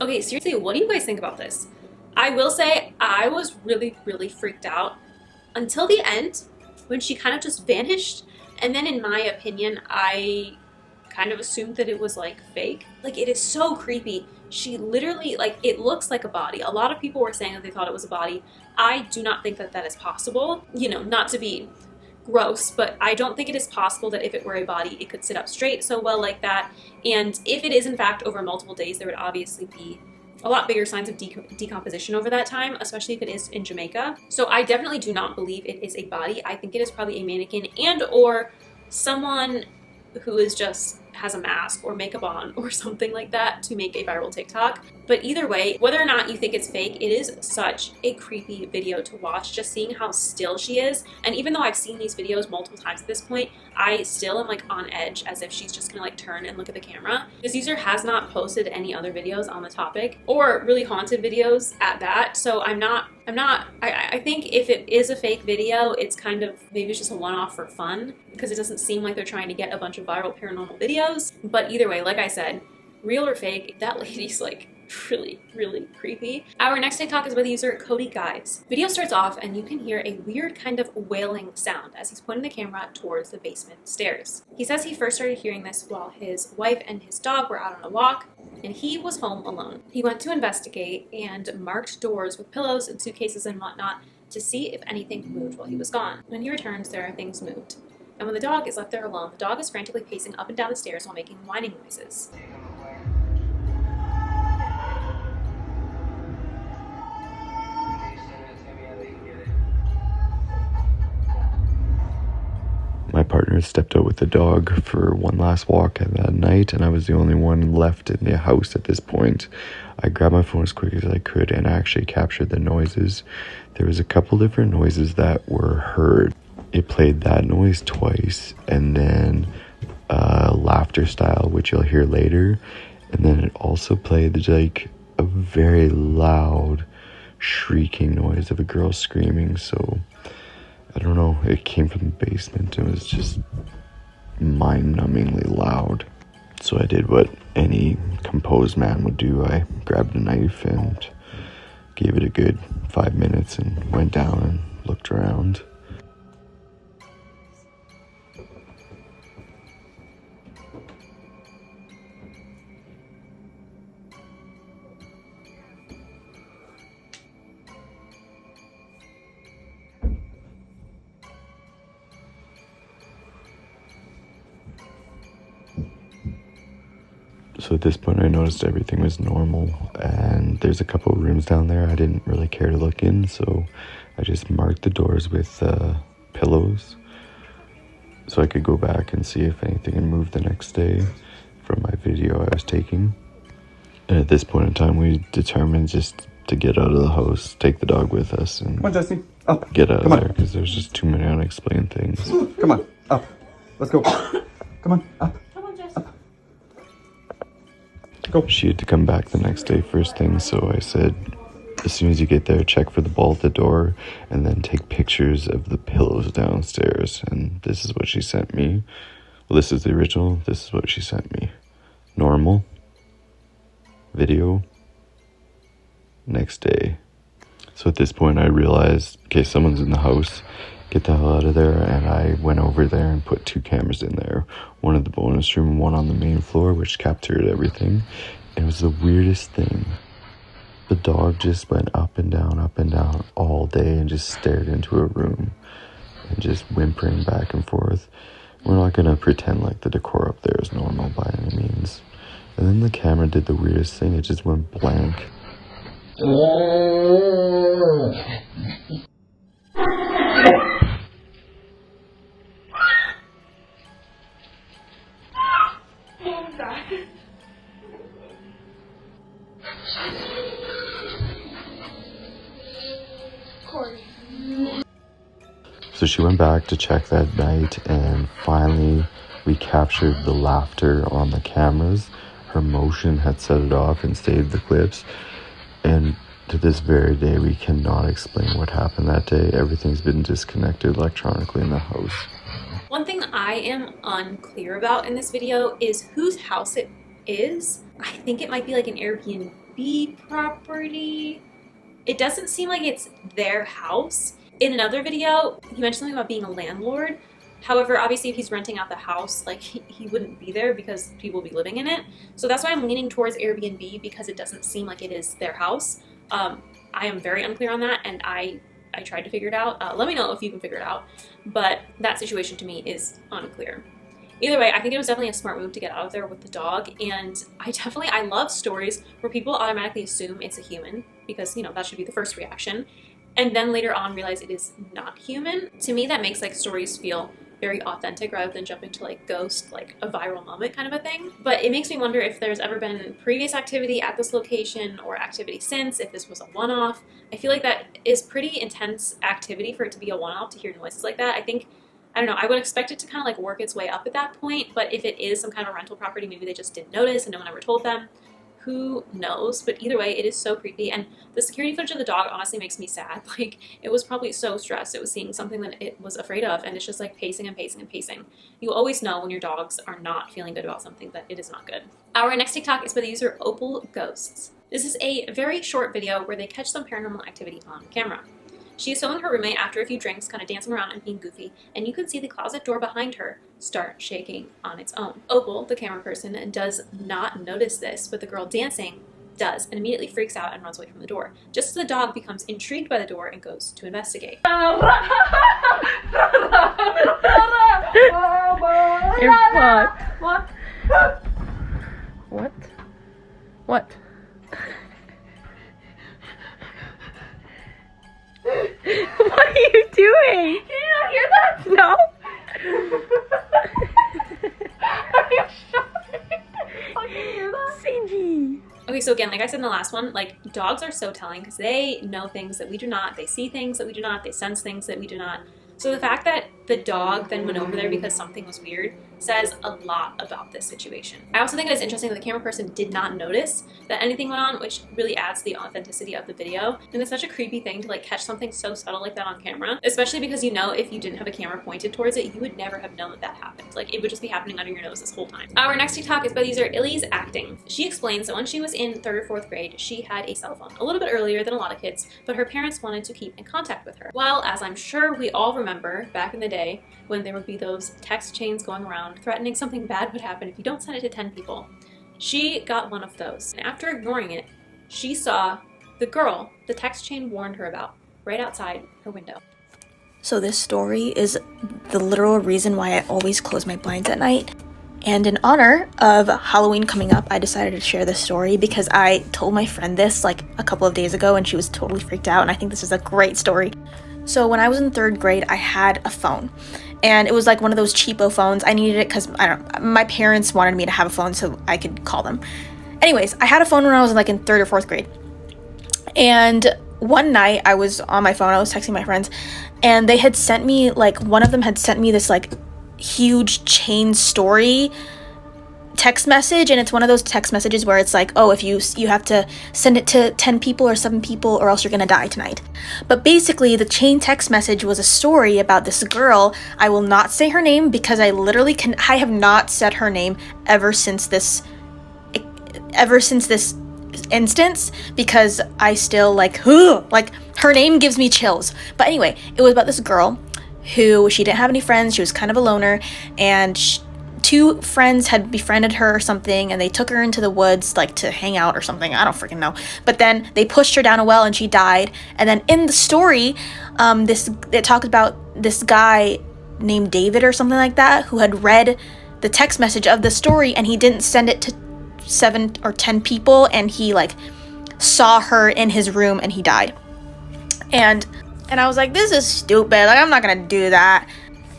Okay, seriously, what do you guys think about this? I will say I was really, really freaked out until the end when she kind of just vanished. And then in my opinion, I kind of assumed that it was like fake. Like, it is so creepy. She literally, like, it looks like a body. A lot of people were saying that they thought it was a body. I do not think that that is possible. You know, not to be gross, but I don't think it is possible that if it were a body, it could sit up straight so well like that. And if it is in fact over multiple days, there would obviously be a lot bigger signs of decomposition over that time, especially if it is in Jamaica. So I definitely do not believe it is a body. I think it is probably a mannequin and or someone who is just has a mask or makeup on or something like that to make a viral TikTok. But either way, whether or not you think it's fake, it is such a creepy video to watch, just seeing how still she is. And even though I've seen these videos multiple times at this point, I still am like on edge as if she's just gonna like turn and look at the camera. This user has not posted any other videos on the topic or really haunted videos at that. So I think if it is a fake video, it's kind of, maybe it's just a one-off for fun because it doesn't seem like they're trying to get a bunch of viral paranormal videos. But either way, like I said, Real or fake, that lady's like really, really creepy. Our next TikTok is by the user Cody Guys. Video starts off and you can hear a weird kind of wailing sound as he's pointing the camera towards the basement stairs. He says he first started hearing this while his wife and his dog were out on a walk and he was home alone. He went to investigate and marked doors with pillows and suitcases and whatnot to see if anything moved while he was gone. When he returns, there are things moved. And when the dog is left there alone, the dog is frantically pacing up and down the stairs while making whining noises. My partner stepped out with the dog for one last walk at that night, and I was the only one left in the house at this point. I grabbed my phone as quick as I could and actually captured the noises. There was a couple different noises that were heard. It played that noise twice, and then laughter style, which you'll hear later, and then it also played like a very loud shrieking noise of a girl screaming. So I don't know, it came from the basement. It was just mind-numbingly loud. So I did what any composed man would do. I grabbed a knife and gave it a good 5 minutes and went down and looked around. So at this point I noticed everything was normal, and there's a couple of rooms down there I didn't really care to look in, so I just marked the doors with pillows so I could go back and see if anything had moved the next day from my video I was taking. And at this point in time we determined just to get out of the house, take the dog with us, and come on, Jesse, up. Get out Come of on. there because there's just too many unexplained things. Come on, up. Let's go. Come on, up. Go. She had to come back the next day first thing, so I said, as soon as you get there, check for the ball at the door and then take pictures of the pillows downstairs. And this is what she sent me. Well, this is the original. This is what she sent me. Normal. Video. Next day. So at this point I realized, okay, someone's in the house. Get the hell out of there. And I went over there and put 2 cameras in there. One in the bonus room and one on the main floor, which captured everything. And it was the weirdest thing. The dog just went up and down all day and just stared into a room and just whimpering back and forth. We're not gonna pretend like the decor up there is normal by any means. And then the camera did the weirdest thing. It just went blank. So she went back to check that night, and finally we captured the laughter on the cameras. Her motion had set it off and saved the clips. And to this very day, we cannot explain what happened that day. Everything's been disconnected electronically in the house. One thing I am unclear about in this video is whose house it is. I think it might be like an Airbnb property. It doesn't seem like it's their house. In another video, he mentioned something about being a landlord. However, obviously if he's renting out the house, like he wouldn't be there because people will be living in it. So that's why I'm leaning towards Airbnb, because it doesn't seem like it is their house. I am very unclear on that, and I tried to figure it out. Let me know if you can figure it out. But that situation to me is unclear. Either way, I think it was definitely a smart move to get out of there with the dog, and I love stories where people automatically assume it's a human, because, you know, that should be the first reaction, and then later on realize it is not human. To me, that makes like stories feel very authentic rather than jumping to like ghost, like a viral moment kind of a thing. But it makes me wonder if there's ever been previous activity at this location or activity since, if this was a one-off. I feel like that is pretty intense activity for it to be a one-off, to hear noises like that. I don't know, I would expect it to kind of like work its way up at that point, but if it is some kind of rental property, maybe they just didn't notice and no one ever told them. Who knows? But either way, it is so creepy. And the security footage of the dog honestly makes me sad. Like, it was probably so stressed. It was seeing something that it was afraid of, and it's just like pacing and pacing and pacing. You always know when your dogs are not feeling good about something that it is not good. Our next TikTok is by the user Opal Ghosts. This is a very short video where they catch some paranormal activity on camera. She is filming her roommate after a few drinks, kind of dancing around and being goofy, and you can see the closet door behind her start shaking on its own. Opal, the camera person, does not notice this, but the girl dancing does, and immediately freaks out and runs away from the door, just as the dog becomes intrigued by the door and goes to investigate. You're fucked. What? What? What? What are you doing? Did you not hear that? No. Are you sure? Fucking hear that? Singy. Okay, so again, like I said in the last one, like, dogs are so telling because they know things that we do not, they see things that we do not, they sense things that we do not. So the fact that the dog then went over there because something was weird says a lot about this situation. I also think it is interesting that the camera person did not notice that anything went on, which really adds to the authenticity of the video. And it's such a creepy thing to like catch something so subtle like that on camera, especially because you know if you didn't have a camera pointed towards it, you would never have known that that happened. Like, it would just be happening under your nose this whole time. Our next TikTok is by the user Illy's Acting. She explains that when she was in 3rd or 4th grade, she had a cell phone, a little bit earlier than a lot of kids, but her parents wanted to keep in contact with her. While, as I'm sure we all remember, back in the day, when there would be those text chains going around threatening something bad would happen if you don't send it to 10 people. She got one of those, and after ignoring it, she saw the girl the text chain warned her about right outside her window. So this story is the literal reason why I always close my blinds at night. And in honor of Halloween coming up, I decided to share this story because I told my friend this like a couple of days ago and she was totally freaked out, and I think this is a great story. So when I was in 3rd grade, I had a phone. And it was like one of those cheapo phones. I needed it because my parents wanted me to have a phone so I could call them. Anyways, I had a phone when I was like in 3rd or 4th grade. And one night I was on my phone, I was texting my friends, and they had sent me, like, one of them had sent me this like huge chain story text message, and it's one of those text messages where it's like, oh, if you have to send it to 10 people or 7 people or else you're gonna die tonight. But basically the chain text message was a story about this girl. I will not say her name because I have not said her name ever since this instance, because I still like her name gives me chills. But anyway, it was about this girl who, she didn't have any friends, she was kind of a loner, and 2 friends had befriended her or something, and they took her into the woods like to hang out or something. I don't freaking know. But then they pushed her down a well and she died. And then in the story, it talked about this guy named David or something like that who had read the text message of the story, and he didn't send it to 7 or 10 people, and he like saw her in his room and he died. And I was like, this is stupid. Like, I'm not gonna do that.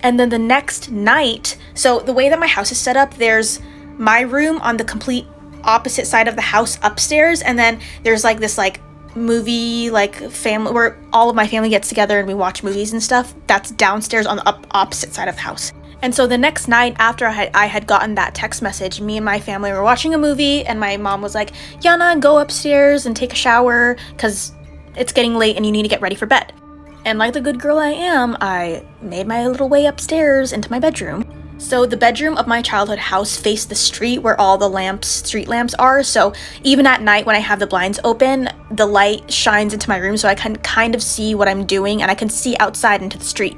And then the next night, so the way that my house is set up, there's my room on the complete opposite side of the house upstairs, and then there's like this like movie like family where all of my family gets together and we watch movies and stuff. That's downstairs on the opposite side of the house. And so the next night after I had gotten that text message, me and my family were watching a movie, and my mom was like, Yana, go upstairs and take a shower because it's getting late and you need to get ready for bed. And like the good girl I am, I made my little way upstairs into my bedroom. So the bedroom of my childhood house faced the street where all the street lamps are. So even at night when I have the blinds open, the light shines into my room so I can kind of see what I'm doing, and I can see outside into the street.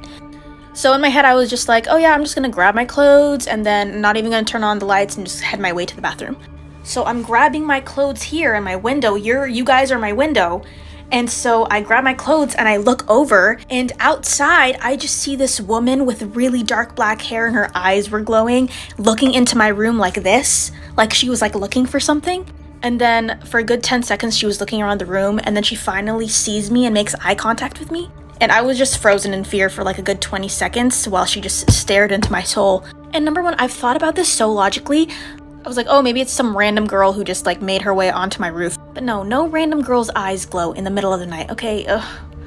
So in my head, I was just like, oh yeah, I'm just gonna grab my clothes and then not even gonna turn on the lights and just head my way to the bathroom. So I'm grabbing my clothes here in my window. You guys are my window. And so I grab my clothes and I look over, and outside I just see this woman with really dark black hair and her eyes were glowing, looking into my room like this, like she was like looking for something. And then for a good 10 seconds she was looking around the room, and then she finally sees me and makes eye contact with me. And I was just frozen in fear for like a good 20 seconds while she just stared into my soul. And number one, I've thought about this so logically. I was like, oh, maybe it's some random girl who just like made her way onto my roof. But no random girl's eyes glow in the middle of the night, okay? Ugh.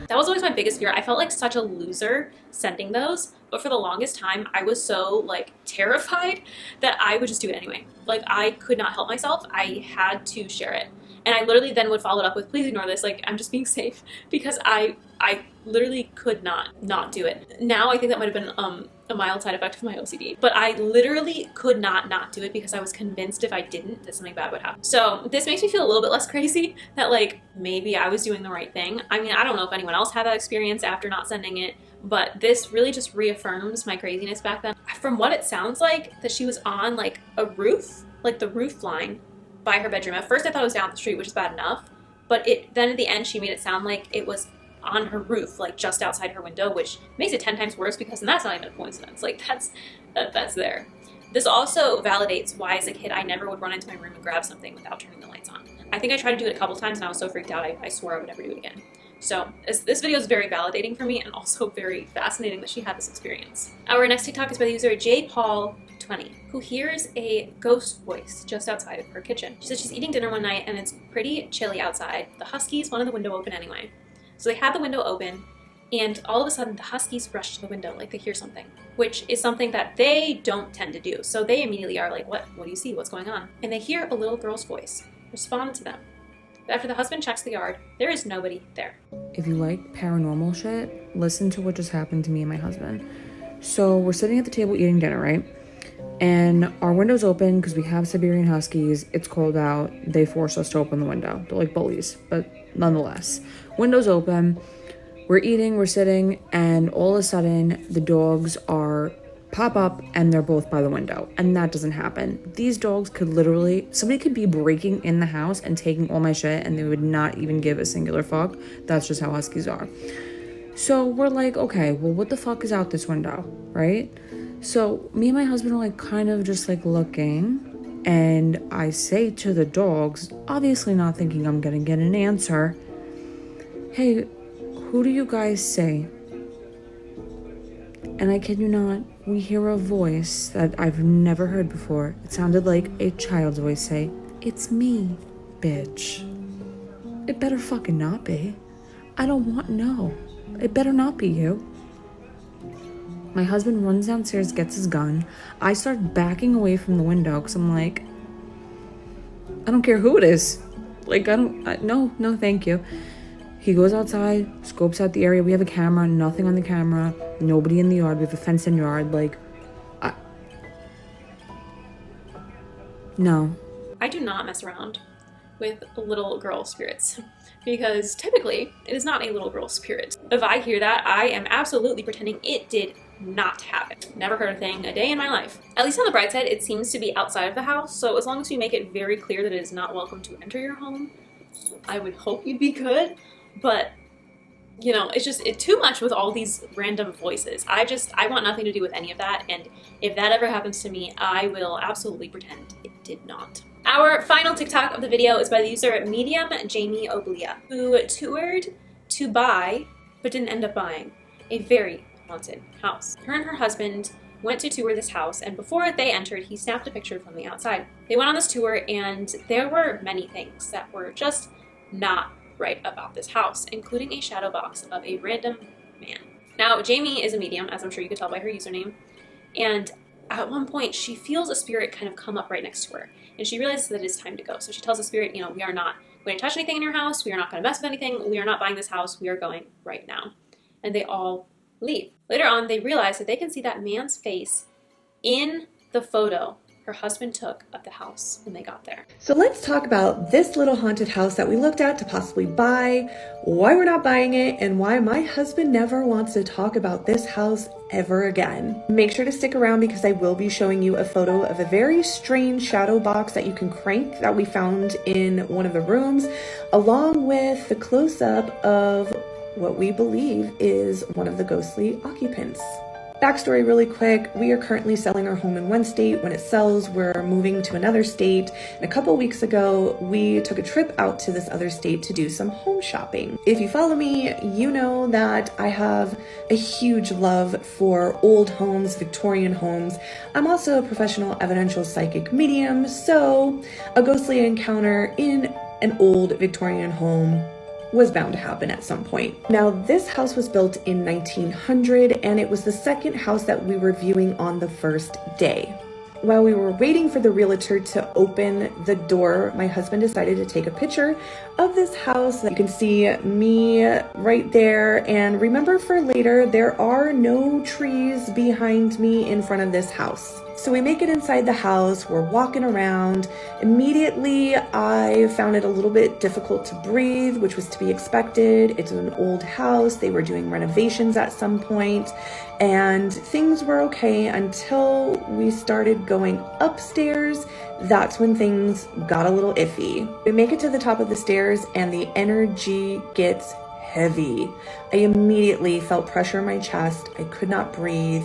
That was always my biggest fear. I felt like such a loser sending those, but for the longest time, I was so like terrified that I would just do it anyway. Like I could not help myself. I had to share it. And I literally then would follow it up with, please ignore this, like I'm just being safe, because I literally could not do it. Now I think that might have been a mild side effect of my OCD, but I literally could not do it because I was convinced if I didn't that something bad would happen. So this makes me feel a little bit less crazy that like maybe I was doing the right thing. I mean, I don't know if anyone else had that experience after not sending it, but this really just reaffirms my craziness back then. From what it sounds like, that she was on like a roof, like the roof line by her bedroom. At first I thought it was down the street, which is bad enough, but then at the end she made it sound like it was on her roof, like just outside her window, which makes it 10 times worse because then that's not even a coincidence. Like that's there. This also validates why as a kid I never would run into my room and grab something without turning the lights on. I think I tried to do it a couple times and I was so freaked out I swore I would never do it again. So this video is very validating for me and also very fascinating that she had this experience. Our next TikTok is by the user JPaul20, who hears a ghost voice just outside of her kitchen. She said she's eating dinner one night and it's pretty chilly outside. The huskies wanted the window open anyway. So they had the window open and all of a sudden the huskies rush to the window like they hear something, which is something that they don't tend to do. So they immediately are like, what do you see? What's going on? And they hear a little girl's voice respond to them. But after the husband checks the yard, there is nobody there. If you like paranormal shit, listen to what just happened to me and my husband. So we're sitting at the table eating dinner, right? And our window's open because we have Siberian Huskies. It's cold out. They force us to open the window. They're like bullies, but nonetheless. Window's open. We're eating, we're sitting, and all of a sudden the dogs pop up and they're both by the window. And that doesn't happen. These dogs could literally, somebody could be breaking in the house and taking all my shit and they would not even give a singular fuck. That's just how Huskies are. So we're like, okay, well, what the fuck is out this window, right? So me and my husband are like kind of just like looking, and I say to the dogs, obviously not thinking I'm gonna get an answer, hey, who do you guys say? And I kid you not, we hear a voice that I've never heard before. It sounded like a child's voice say, it's me, bitch. It better fucking not be. I don't want no. It better not be you. My husband runs downstairs, gets his gun. I start backing away from the window because I'm like, I don't care who it is. Like, no, thank you. He goes outside, scopes out the area. We have a camera, nothing on the camera, nobody in the yard. We have a fenced-in yard. Like, no. I do not mess around with little girl spirits because typically it is not a little girl spirit. If I hear that, I am absolutely pretending it did not happen. Never heard a thing a day in my life. At least on the bright side, it seems to be outside of the house. So as long as you make it very clear that it is not welcome to enter your home, I would hope you'd be good. But you know, it's too much with all these random voices. I want nothing to do with any of that. And if that ever happens to me, I will absolutely pretend it did not. Our final TikTok of the video is by the user Medium Jamie Oblia, who toured to buy, but didn't end up buying, a very haunted house. Her and her husband went to tour this house, and before they entered, he snapped a picture from the outside. They went on this tour, and there were many things that were just not right about this house, including a shadow box of a random man. Now, Jamie is a medium, as I'm sure you could tell by her username, and at one point she feels a spirit kind of come up right next to her, and she realizes that it is time to go. So she tells the spirit, you know, we are not going to touch anything in your house, we are not going to mess with anything, we are not buying this house, we are going right now. And they all leave. Later on, they realize that they can see that man's face in the photo her husband took of the house when they got there. So let's talk about this little haunted house that we looked at to possibly buy, why we're not buying it, and why my husband never wants to talk about this house ever again. Make sure to stick around because I will be showing you a photo of a very strange shadow box that you can crank that we found in one of the rooms, along with the close-up of what we believe is one of the ghostly occupants. Backstory really quick, we are currently selling our home in one state. When it sells, we're moving to another state. And a couple weeks ago, we took a trip out to this other state to do some home shopping. If you follow me, you know that I have a huge love for old homes, Victorian homes. I'm also a professional evidential psychic medium, so a ghostly encounter in an old Victorian home was bound to happen at some point. Now, this house was built in 1900, and it was the second house that we were viewing on the first day. While we were waiting for the realtor to open the door, my husband decided to take a picture of this house. You can see me right there, and remember for later, there are no trees behind me in front of this house. So we make it inside the house, we're walking around. Immediately, I found it a little bit difficult to breathe, which was to be expected. It's an old house, they were doing renovations at some point, and things were okay until we started going upstairs. That's when things got a little iffy. We make it to the top of the stairs and the energy gets heavy. I immediately felt pressure in my chest. I could not breathe.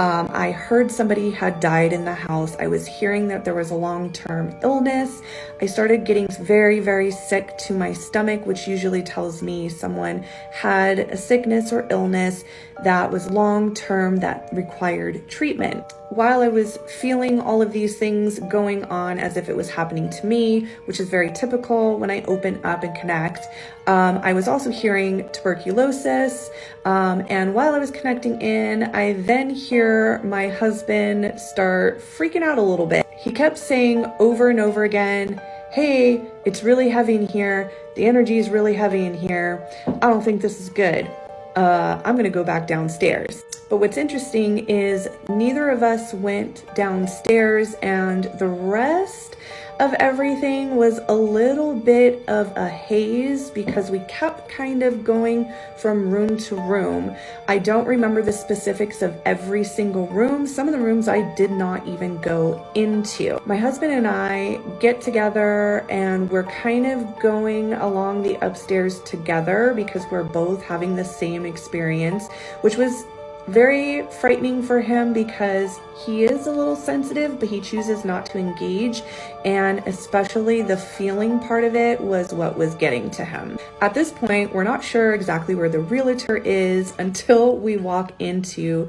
I heard somebody had died in the house. I was hearing that there was a long-term illness. I started getting very, very sick to my stomach, which usually tells me someone had a sickness or illness that was long-term that required treatment. While I was feeling all of these things going on as if it was happening to me, which is very typical when I open up and connect, I was also hearing tuberculosis. And while I was connecting in, I then hear my husband start freaking out a little bit. He kept saying over and over again, "Hey, it's really heavy in here. The energy is really heavy in here. I don't think this is good. I'm gonna go back downstairs." But what's interesting is neither of us went downstairs, and the rest of everything was a little bit of a haze because we kept kind of going from room to room. I don't remember the specifics of every single room. Some of the rooms I did not even go into. My husband and I get together and we're kind of going along the upstairs together because we're both having the same experience, which was very frightening for him because he is a little sensitive, but he chooses not to engage, and especially the feeling part of it was what was getting to him. At this point, we're not sure exactly where the realtor is until we walk into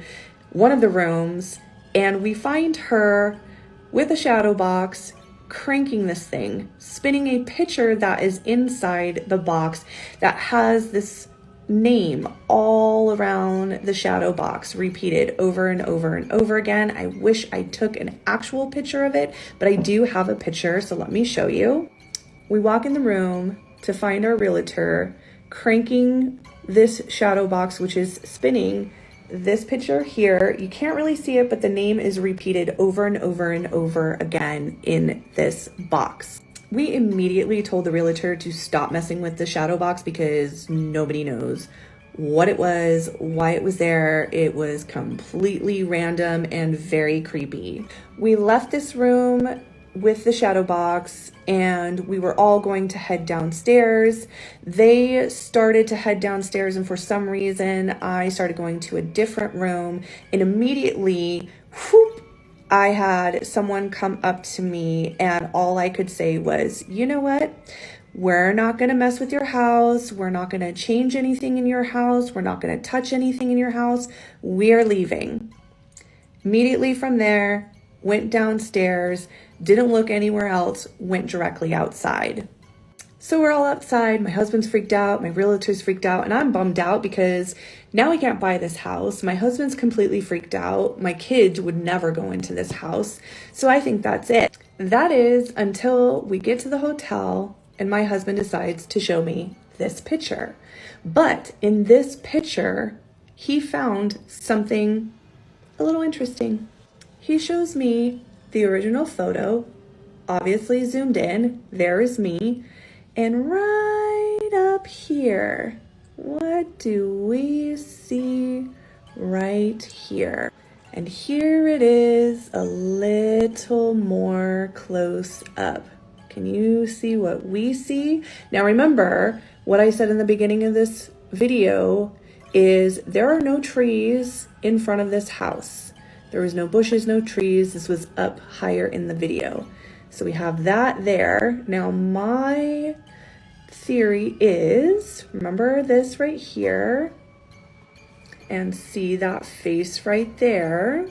one of the rooms and we find her with a shadow box cranking this thing, spinning a picture that is inside the box that has this name all around the shadow box, repeated over and over and over again. I wish I took an actual picture of it, but I do have a picture, so let me show you. We walk in the room to find our realtor cranking this shadow box, which is spinning this picture here. You can't really see it, but the name is repeated over and over and over again in this box. We immediately told the realtor to stop messing with the shadow box because nobody knows what it was, why it was there. It was completely random and very creepy. We left this room with the shadow box and we were all going to head downstairs. They started to head downstairs, and for some reason I started going to a different room, and immediately, whoop, I had someone come up to me and all I could say was, "You know what? We're not going to mess with your house. We're not going to change anything in your house. We're not going to touch anything in your house. We're leaving." Immediately from there, went downstairs, didn't look anywhere else, went directly outside. So we're all outside. My husband's freaked out. My realtor's freaked out. And I'm bummed out because now we can't buy this house. My husband's completely freaked out. My kids would never go into this house. So I think that's it. That is until we get to the hotel and my husband decides to show me this picture. But in this picture, he found something a little interesting. He shows me the original photo, obviously zoomed in. There is me. And right up here, what do we see right here? And here it is a little more close up. Can you see what we see? Now remember, what I said in the beginning of this video is there are no trees in front of this house. There was no bushes, no trees. This was up higher in the video. So we have that there. Now my theory is, remember this right here, and see that face right there?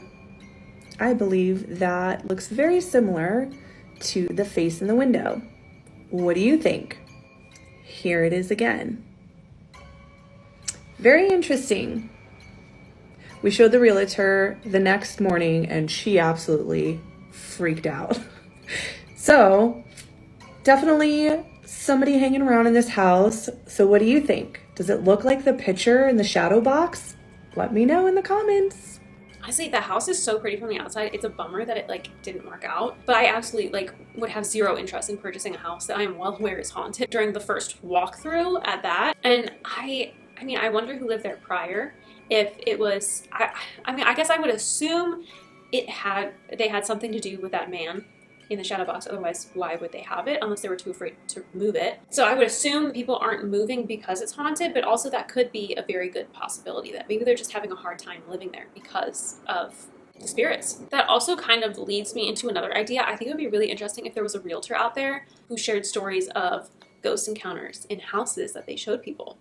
I believe that looks very similar to the face in the window. What do you think? here it is again. Very interesting. We showed the realtor the next morning and she absolutely freaked out. So definitely somebody hanging around in this house. So what do you think? Does it look like the picture in the shadow box? Let me know in the comments. Honestly, the house is so pretty from the outside. It's a bummer that it like didn't work out. But I absolutely like would have zero interest in purchasing a house that I am well aware is haunted during the first walkthrough at that. And I mean, I wonder who lived there prior. If it was, I mean, I guess I would assume they had something to do with that man in the shadow box. Otherwise, why would they have it unless they were too afraid to move it? So I would assume people aren't moving because it's haunted, but also that could be a very good possibility that maybe they're just having a hard time living there because of the spirits. That also kind of leads me into another idea. I think it would be really interesting if there was a realtor out there who shared stories of ghost encounters in houses that they showed people.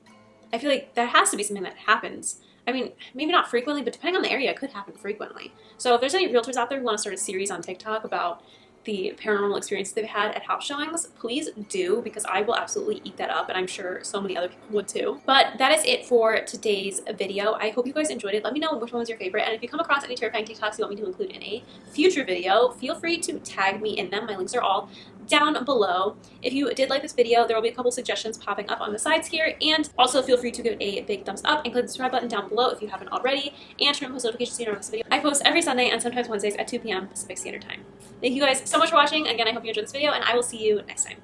I feel like that has to be something that happens. I mean, maybe not frequently, but depending on the area, it could happen frequently. So if there's any realtors out there who want to start a series on TikTok about the paranormal experiences they've had at house showings, please do, because I will absolutely eat that up, and I'm sure so many other people would too. But that is it for today's video. I hope you guys enjoyed it. Let me know which one was your favorite, and if you come across any terrifying TikToks you want me to include in a future video, feel free to tag me in them. My links are all down below. If you did like this video, there will be a couple suggestions popping up on the sides here, and also feel free to give it a big thumbs up and click the subscribe button down below if you haven't already, and turn on post notifications so you know when this video. I post every Sunday and sometimes Wednesdays at 2 p.m. Pacific Standard Time. Thank you guys so much for watching. Again, I hope you enjoyed this video, and I will see you next time.